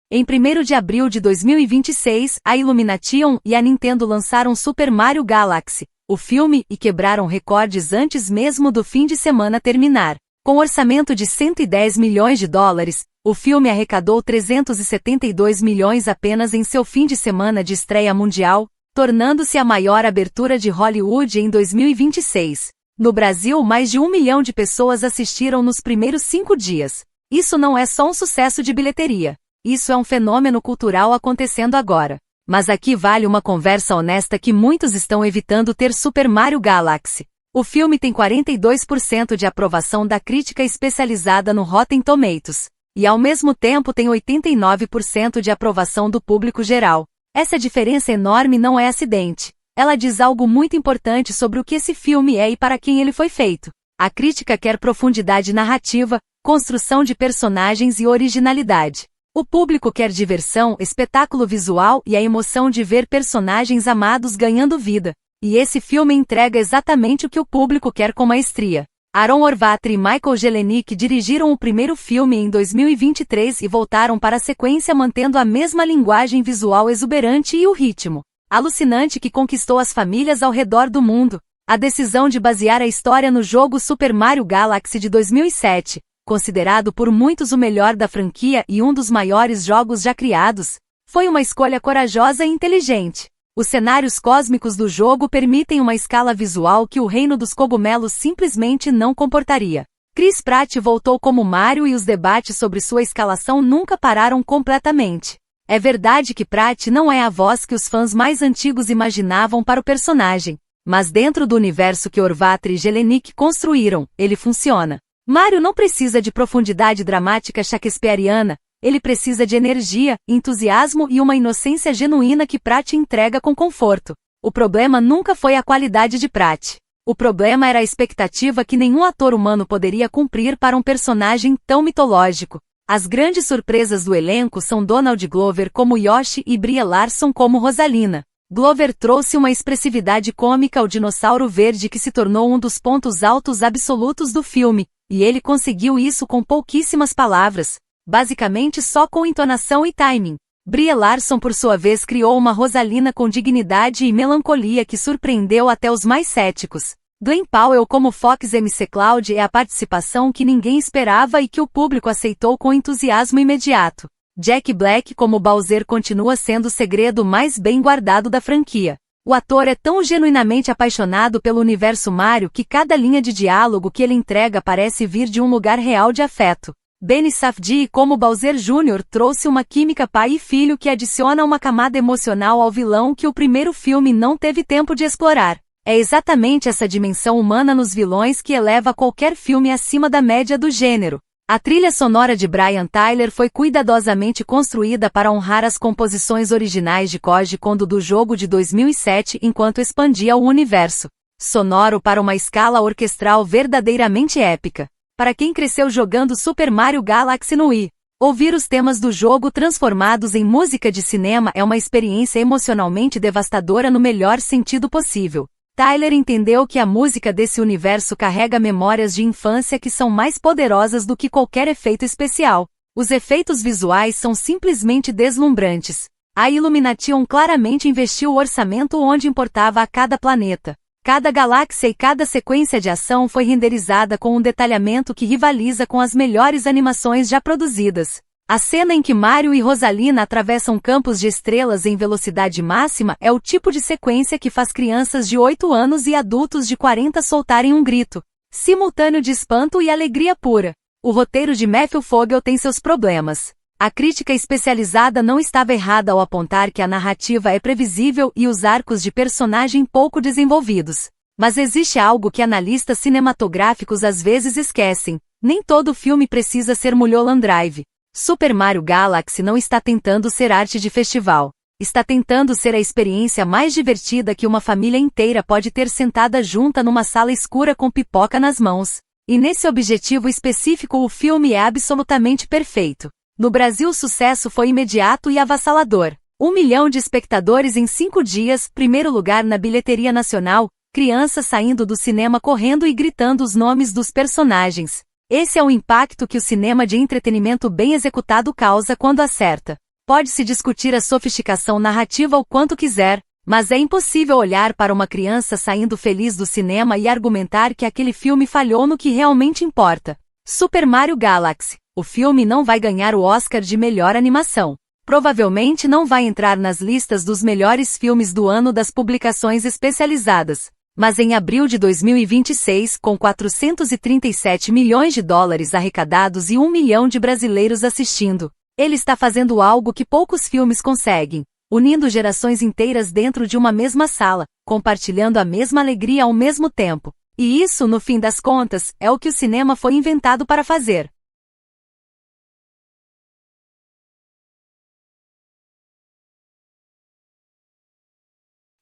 Em 1º de abril de 2026, a Illumination e a Nintendo lançaram Super Mario Galaxy, o filme, e quebraram recordes antes mesmo do fim de semana terminar. Com orçamento de 110 milhões de dólares, o filme arrecadou 372 milhões apenas em seu fim de semana de estreia mundial, tornando-se a maior abertura de Hollywood em 2026. No Brasil, mais de 1 milhão de pessoas assistiram nos primeiros 5 dias. Isso não é só um sucesso de bilheteria. Isso é um fenômeno cultural acontecendo agora. Mas aqui vale uma conversa honesta que muitos estão evitando ter Super Mario Galaxy. O filme tem 42% de aprovação da crítica especializada no Rotten Tomatoes. E ao mesmo tempo tem 89% de aprovação do público geral. Essa diferença enorme não é acidente. Ela diz algo muito importante sobre o que esse filme é e para quem ele foi feito. A crítica quer profundidade narrativa, construção de personagens e originalidade. O público quer diversão, espetáculo visual e a emoção de ver personagens amados ganhando vida. E esse filme entrega exatamente o que o público quer com maestria. Aaron Orvatry e Michael Jelenic dirigiram o primeiro filme em 2023 e voltaram para a sequência mantendo a mesma linguagem visual exuberante e o ritmo alucinante que conquistou as famílias ao redor do mundo. A decisão de basear a história no jogo Super Mario Galaxy de 2007, considerado por muitos o melhor da franquia e um dos maiores jogos já criados, foi uma escolha corajosa e inteligente. Os cenários cósmicos do jogo permitem uma escala visual que o Reino dos Cogumelos simplesmente não comportaria. Chris Pratt voltou como Mario e os debates sobre sua escalação nunca pararam completamente. É verdade que Pratt não é a voz que os fãs mais antigos imaginavam para o personagem, mas dentro do universo que Orvatry e Jelenic construíram, ele funciona. Mario não precisa de profundidade dramática shakespeariana, ele precisa de energia, entusiasmo e uma inocência genuína que Pratt entrega com conforto. O problema nunca foi a qualidade de Pratt. O problema era a expectativa que nenhum ator humano poderia cumprir para um personagem tão mitológico. As grandes surpresas do elenco são Donald Glover como Yoshi e Brie Larson como Rosalina. Glover trouxe uma expressividade cômica ao dinossauro verde que se tornou um dos pontos altos absolutos do filme, e ele conseguiu isso com pouquíssimas palavras, basicamente só com entonação e timing. Brie Larson por sua vez criou uma Rosalina com dignidade e melancolia que surpreendeu até os mais céticos. Glenn Powell como Fox McCloud é a participação que ninguém esperava e que o público aceitou com entusiasmo imediato. Jack Black como Bowser continua sendo o segredo mais bem guardado da franquia. O ator é tão genuinamente apaixonado pelo universo Mario que cada linha de diálogo que ele entrega parece vir de um lugar real de afeto. Benny Safdie como Bowser Jr. trouxe uma química pai e filho que adiciona uma camada emocional ao vilão que o primeiro filme não teve tempo de explorar. É exatamente essa dimensão humana nos vilões que eleva qualquer filme acima da média do gênero. A trilha sonora de Brian Tyler foi cuidadosamente construída para honrar as composições originais de Koji Kondo do jogo de 2007 enquanto expandia o universo sonoro para uma escala orquestral verdadeiramente épica. Para quem cresceu jogando Super Mario Galaxy no Wii, ouvir os temas do jogo transformados em música de cinema é uma experiência emocionalmente devastadora no melhor sentido possível. Tyler entendeu que a música desse universo carrega memórias de infância que são mais poderosas do que qualquer efeito especial. Os efeitos visuais são simplesmente deslumbrantes. A Illumination claramente investiu o orçamento onde importava a cada planeta. Cada galáxia e cada sequência de ação foi renderizada com um detalhamento que rivaliza com as melhores animações já produzidas. A cena em que Mario e Rosalina atravessam campos de estrelas em velocidade máxima é o tipo de sequência que faz crianças de 8 anos e adultos de 40 soltarem um grito simultâneo de espanto e alegria pura. O roteiro de Matthew Vogel tem seus problemas. A crítica especializada não estava errada ao apontar que a narrativa é previsível e os arcos de personagem pouco desenvolvidos. Mas existe algo que analistas cinematográficos às vezes esquecem: nem todo filme precisa ser Mulholland Drive. Super Mario Galaxy não está tentando ser arte de festival. Está tentando ser a experiência mais divertida que uma família inteira pode ter sentada junta numa sala escura com pipoca nas mãos. E nesse objetivo específico o filme é absolutamente perfeito. No Brasil o sucesso foi imediato e avassalador. 1 milhão de espectadores em 5 dias, primeiro lugar na bilheteria nacional, crianças saindo do cinema correndo e gritando os nomes dos personagens. Esse é o impacto que o cinema de entretenimento bem executado causa quando acerta. Pode-se discutir a sofisticação narrativa o quanto quiser, mas é impossível olhar para uma criança saindo feliz do cinema e argumentar que aquele filme falhou no que realmente importa. Super Mario Galaxy. o filme não vai ganhar o Oscar de melhor animação. Provavelmente não vai entrar nas listas dos melhores filmes do ano das publicações especializadas. Mas em abril de 2026, com 437 milhões de dólares arrecadados e 1 milhão de brasileiros assistindo, ele está fazendo algo que poucos filmes conseguem, unindo gerações inteiras dentro de uma mesma sala, compartilhando a mesma alegria ao mesmo tempo. E isso, no fim das contas, é o que o cinema foi inventado para fazer.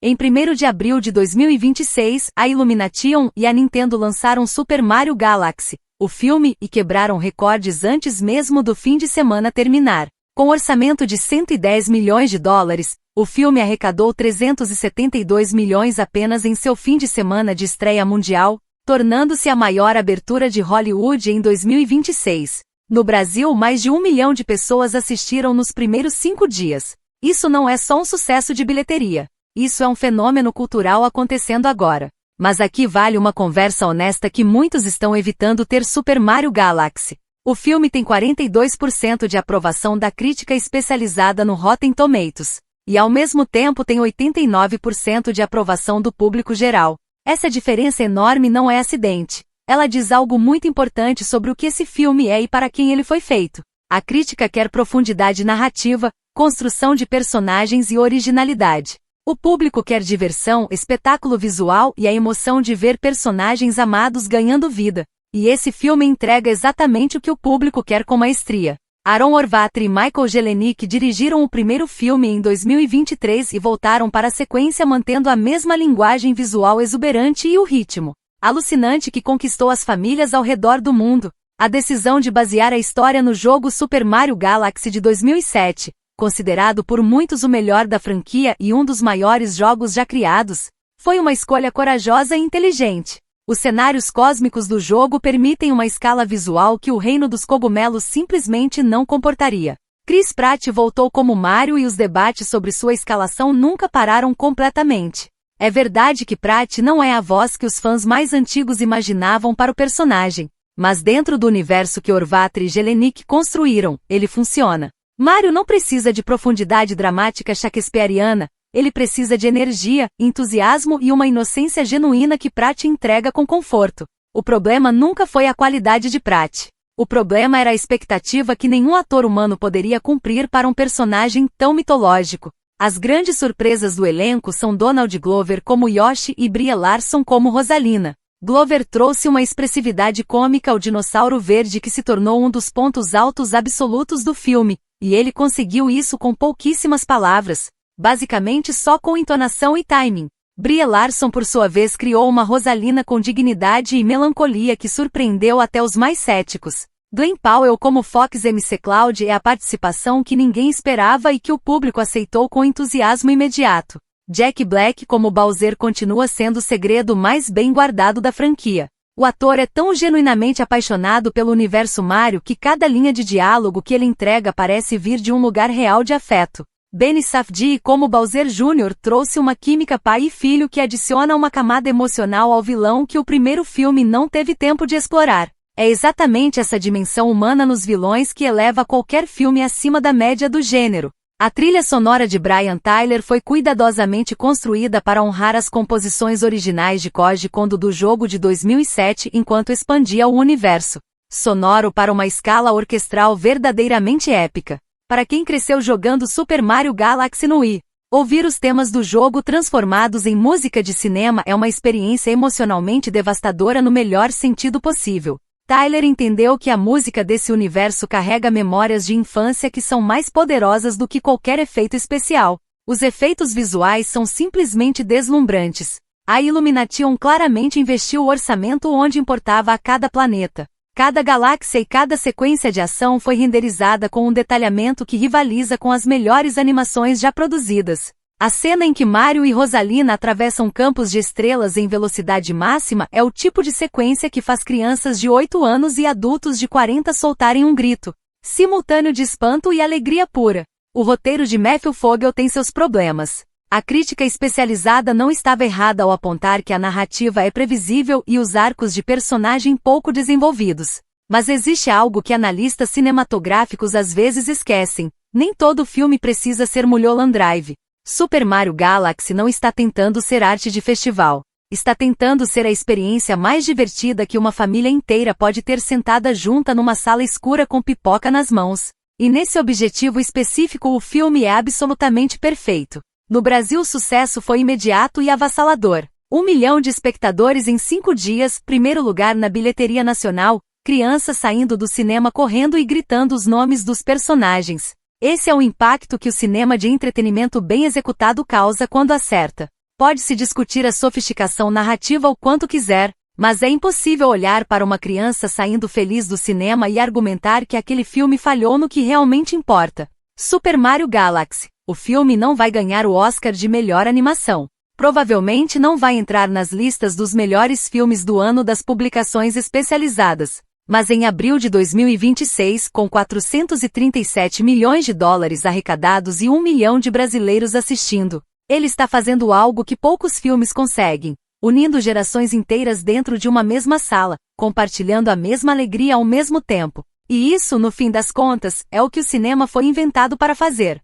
Em 1º de abril de 2026, a Illumination e a Nintendo lançaram Super Mario Galaxy, o filme, e quebraram recordes antes mesmo do fim de semana terminar. Com orçamento de 110 milhões de dólares, o filme arrecadou 372 milhões apenas em seu fim de semana de estreia mundial, tornando-se a maior abertura de Hollywood em 2026. No Brasil, mais de 1 milhão de pessoas assistiram nos primeiros 5 dias. Isso não é só um sucesso de bilheteria. Isso é um fenômeno cultural acontecendo agora. Mas aqui vale uma conversa honesta que muitos estão evitando ter Super Mario Galaxy. O filme tem 42% de aprovação da crítica especializada no Rotten Tomatoes. E ao mesmo tempo tem 89% de aprovação do público geral. Essa diferença enorme não é acidente. Ela diz algo muito importante sobre o que esse filme é e para quem ele foi feito. A crítica quer profundidade narrativa, construção de personagens e originalidade. O público quer diversão, espetáculo visual e a emoção de ver personagens amados ganhando vida. E esse filme entrega exatamente o que o público quer com maestria. Aaron Orvatry e Michael Jelenic dirigiram o primeiro filme em 2023 e voltaram para a sequência mantendo a mesma linguagem visual exuberante e o ritmo alucinante que conquistou as famílias ao redor do mundo. A decisão de basear a história no jogo Super Mario Galaxy de 2007, considerado por muitos o melhor da franquia e um dos maiores jogos já criados, foi uma escolha corajosa e inteligente. Os cenários cósmicos do jogo permitem uma escala visual que o reino dos cogumelos simplesmente não comportaria. Chris Pratt voltou como Mario e os debates sobre sua escalação nunca pararam completamente. É verdade que Pratt não é a voz que os fãs mais antigos imaginavam para o personagem, mas dentro do universo que Orvatry e Jelenic construíram, ele funciona. Mario não precisa de profundidade dramática shakespeariana, ele precisa de energia, entusiasmo e uma inocência genuína que Pratt entrega com conforto. O problema nunca foi a qualidade de Pratt. O problema era a expectativa que nenhum ator humano poderia cumprir para um personagem tão mitológico. As grandes surpresas do elenco são Donald Glover como Yoshi e Brie Larson como Rosalina. Glover trouxe uma expressividade cômica ao dinossauro verde que se tornou um dos pontos altos absolutos do filme, e ele conseguiu isso com pouquíssimas palavras, basicamente só com entonação e timing. Brie Larson, por sua vez, criou uma Rosalina com dignidade e melancolia que surpreendeu até os mais céticos. Glenn Powell como Fox McCloud é a participação que ninguém esperava e que o público aceitou com entusiasmo imediato. Jack Black como Bowser continua sendo o segredo mais bem guardado da franquia. O ator é tão genuinamente apaixonado pelo universo Mario que cada linha de diálogo que ele entrega parece vir de um lugar real de afeto. Benny Safdie como Bowser Jr. trouxe uma química pai e filho que adiciona uma camada emocional ao vilão que o primeiro filme não teve tempo de explorar. É exatamente essa dimensão humana nos vilões que eleva qualquer filme acima da média do gênero. A trilha sonora de Brian Tyler foi cuidadosamente construída para honrar as composições originais de Koji Kondo do jogo de 2007 enquanto expandia o universo sonoro para uma escala orquestral verdadeiramente épica. Para quem cresceu jogando Super Mario Galaxy no Wii, ouvir os temas do jogo transformados em música de cinema é uma experiência emocionalmente devastadora no melhor sentido possível. Tyler entendeu que a música desse universo carrega memórias de infância que são mais poderosas do que qualquer efeito especial. Os efeitos visuais são simplesmente deslumbrantes. A Illumination claramente investiu o orçamento onde importava a cada planeta. Cada galáxia e cada sequência de ação foi renderizada com um detalhamento que rivaliza com as melhores animações já produzidas. A cena em que Mario e Rosalina atravessam campos de estrelas em velocidade máxima é o tipo de sequência que faz crianças de 8 anos e adultos de 40 soltarem um grito simultâneo de espanto e alegria pura. O roteiro de Matthew Vogel tem seus problemas. A crítica especializada não estava errada ao apontar que a narrativa é previsível e os arcos de personagem pouco desenvolvidos. Mas existe algo que analistas cinematográficos às vezes esquecem: nem todo filme precisa ser Mulholland Drive. Super Mario Galaxy não está tentando ser arte de festival. Está tentando ser a experiência mais divertida que uma família inteira pode ter sentada junta numa sala escura com pipoca nas mãos. E nesse objetivo específico o filme é absolutamente perfeito. No Brasil o sucesso foi imediato e avassalador. 1 milhão de espectadores em 5 dias, primeiro lugar na bilheteria nacional, crianças saindo do cinema correndo e gritando os nomes dos personagens. Esse é o impacto que o cinema de entretenimento bem executado causa quando acerta. Pode-se discutir a sofisticação narrativa o quanto quiser, mas é impossível olhar para uma criança saindo feliz do cinema e argumentar que aquele filme falhou no que realmente importa. Super Mario Galaxy. O filme não vai ganhar o Oscar de melhor animação. Provavelmente não vai entrar nas listas dos melhores filmes do ano das publicações especializadas. Mas em abril de 2026, com 437 milhões de dólares arrecadados e 1 milhão de brasileiros assistindo, ele está fazendo algo que poucos filmes conseguem, unindo gerações inteiras dentro de uma mesma sala, compartilhando a mesma alegria ao mesmo tempo. E isso, no fim das contas, é o que o cinema foi inventado para fazer.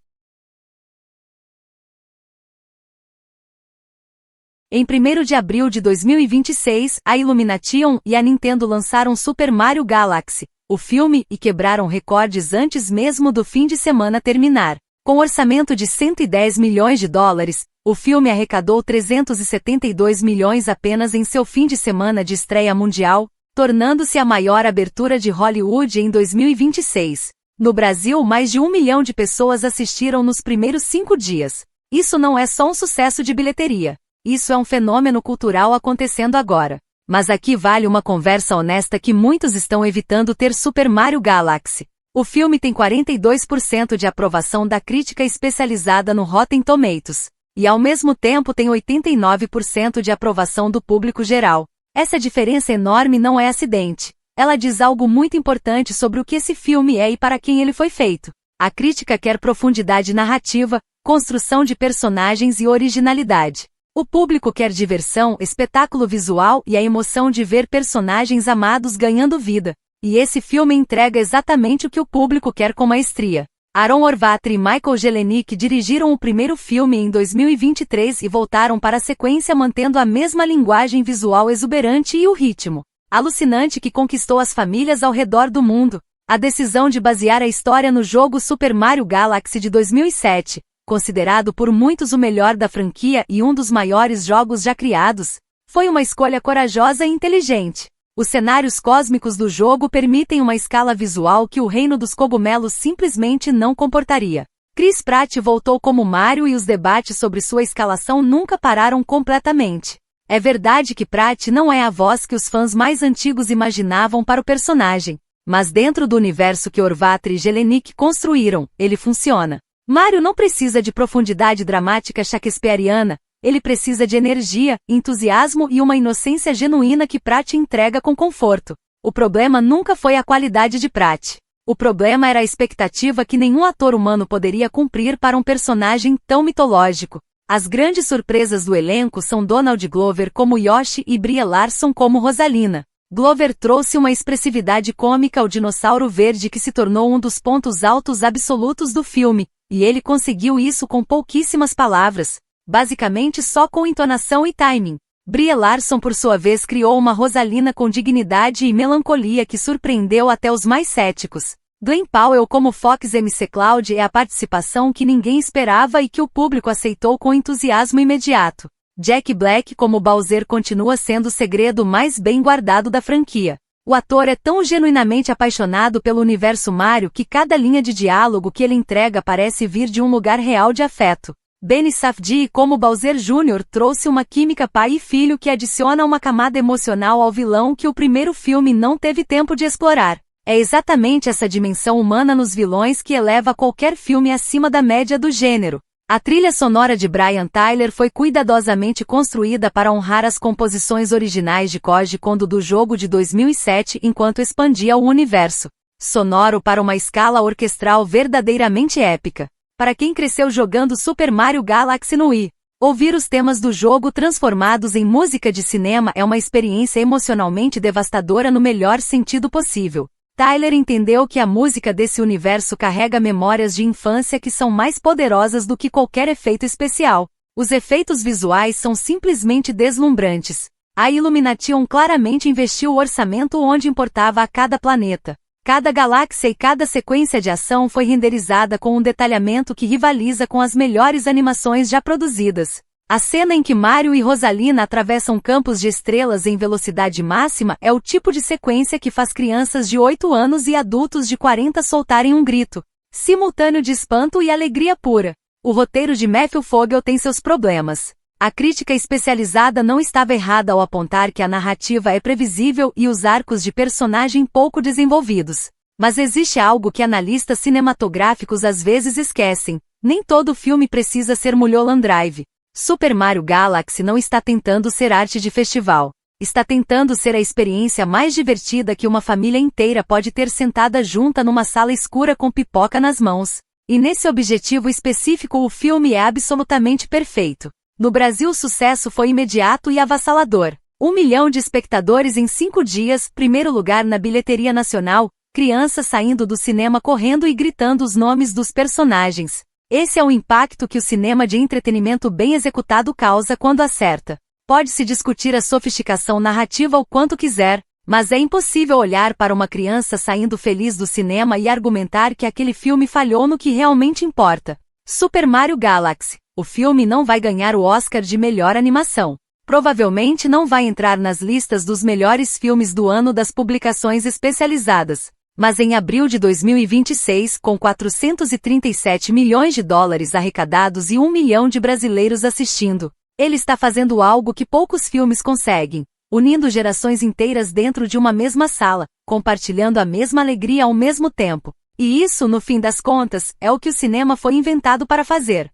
Em 1º de abril de 2026, a Illumination e a Nintendo lançaram Super Mario Galaxy, o filme, e quebraram recordes antes mesmo do fim de semana terminar. Com orçamento de 110 milhões de dólares, o filme arrecadou 372 milhões apenas em seu fim de semana de estreia mundial, tornando-se a maior abertura de Hollywood em 2026. No Brasil, mais de 1 milhão de pessoas assistiram nos primeiros 5 dias. Isso não é só um sucesso de bilheteria. Isso é um fenômeno cultural acontecendo agora. Mas aqui vale uma conversa honesta que muitos estão evitando ter Super Mario Galaxy. O filme tem 42% de aprovação da crítica especializada no Rotten Tomatoes. E ao mesmo tempo tem 89% de aprovação do público geral. Essa diferença enorme não é acidente. Ela diz algo muito importante sobre o que esse filme é e para quem ele foi feito. A crítica quer profundidade narrativa, construção de personagens e originalidade. O público quer diversão, espetáculo visual e a emoção de ver personagens amados ganhando vida. E esse filme entrega exatamente o que o público quer com maestria. Aaron Orvatry e Michael Jelenic dirigiram o primeiro filme em 2023 e voltaram para a sequência mantendo a mesma linguagem visual exuberante e o ritmo alucinante que conquistou as famílias ao redor do mundo. A decisão de basear a história no jogo Super Mario Galaxy de 2007, considerado por muitos o melhor da franquia e um dos maiores jogos já criados, foi uma escolha corajosa e inteligente. Os cenários cósmicos do jogo permitem uma escala visual que o Reino dos Cogumelos simplesmente não comportaria. Chris Pratt voltou como Mario e os debates sobre sua escalação nunca pararam completamente. É verdade que Pratt não é a voz que os fãs mais antigos imaginavam para o personagem, mas dentro do universo que Orvatry e Jelenic construíram, ele funciona. Mario não precisa de profundidade dramática shakespeariana, ele precisa de energia, entusiasmo e uma inocência genuína que Pratt entrega com conforto. O problema nunca foi a qualidade de Pratt. O problema era a expectativa que nenhum ator humano poderia cumprir para um personagem tão mitológico. As grandes surpresas do elenco são Donald Glover como Yoshi e Brie Larson como Rosalina. Glover trouxe uma expressividade cômica ao dinossauro verde que se tornou um dos pontos altos absolutos do filme. E ele conseguiu isso com pouquíssimas palavras, basicamente só com entonação e timing. Brie Larson por sua vez criou uma Rosalina com dignidade e melancolia que surpreendeu até os mais céticos. Glenn Powell como Fox McCloud é a participação que ninguém esperava e que o público aceitou com entusiasmo imediato. Jack Black como Bowser continua sendo o segredo mais bem guardado da franquia. O ator é tão genuinamente apaixonado pelo universo Mario que cada linha de diálogo que ele entrega parece vir de um lugar real de afeto. Benny Safdie como Bowser Jr. trouxe uma química pai e filho que adiciona uma camada emocional ao vilão que o primeiro filme não teve tempo de explorar. É exatamente essa dimensão humana nos vilões que eleva qualquer filme acima da média do gênero. A trilha sonora de Brian Tyler foi cuidadosamente construída para honrar as composições originais de Koji Kondo do jogo de 2007 enquanto expandia o universo sonoro para uma escala orquestral verdadeiramente épica. Para quem cresceu jogando Super Mario Galaxy no Wii, ouvir os temas do jogo transformados em música de cinema é uma experiência emocionalmente devastadora no melhor sentido possível. Tyler entendeu que a música desse universo carrega memórias de infância que são mais poderosas do que qualquer efeito especial. Os efeitos visuais são simplesmente deslumbrantes. A Illumination claramente investiu o orçamento onde importava a cada planeta. Cada galáxia e cada sequência de ação foi renderizada com um detalhamento que rivaliza com as melhores animações já produzidas. A cena em que Mario e Rosalina atravessam campos de estrelas em velocidade máxima é o tipo de sequência que faz crianças de 8 anos e adultos de 40 soltarem um grito simultâneo de espanto e alegria pura. O roteiro de Matthew Vogel tem seus problemas. A crítica especializada não estava errada ao apontar que a narrativa é previsível e os arcos de personagem pouco desenvolvidos. Mas existe algo que analistas cinematográficos às vezes esquecem: nem todo filme precisa ser Mulholland Drive. Super Mario Galaxy não está tentando ser arte de festival. Está tentando ser a experiência mais divertida que uma família inteira pode ter sentada junta numa sala escura com pipoca nas mãos. E nesse objetivo específico o filme é absolutamente perfeito. No Brasil o sucesso foi imediato e avassalador. 1 milhão de espectadores em 5 dias, primeiro lugar na bilheteria nacional, crianças saindo do cinema correndo e gritando os nomes dos personagens. Esse é o impacto que o cinema de entretenimento bem executado causa quando acerta. Pode-se discutir a sofisticação narrativa o quanto quiser, mas é impossível olhar para uma criança saindo feliz do cinema e argumentar que aquele filme falhou no que realmente importa. Super Mario Galaxy. O filme não vai ganhar o Oscar de melhor animação. Provavelmente não vai entrar nas listas dos melhores filmes do ano das publicações especializadas. Mas em abril de 2026, com 437 milhões de dólares arrecadados e 1 milhão de brasileiros assistindo, ele está fazendo algo que poucos filmes conseguem, unindo gerações inteiras dentro de uma mesma sala, compartilhando a mesma alegria ao mesmo tempo. E isso, no fim das contas, é o que o cinema foi inventado para fazer.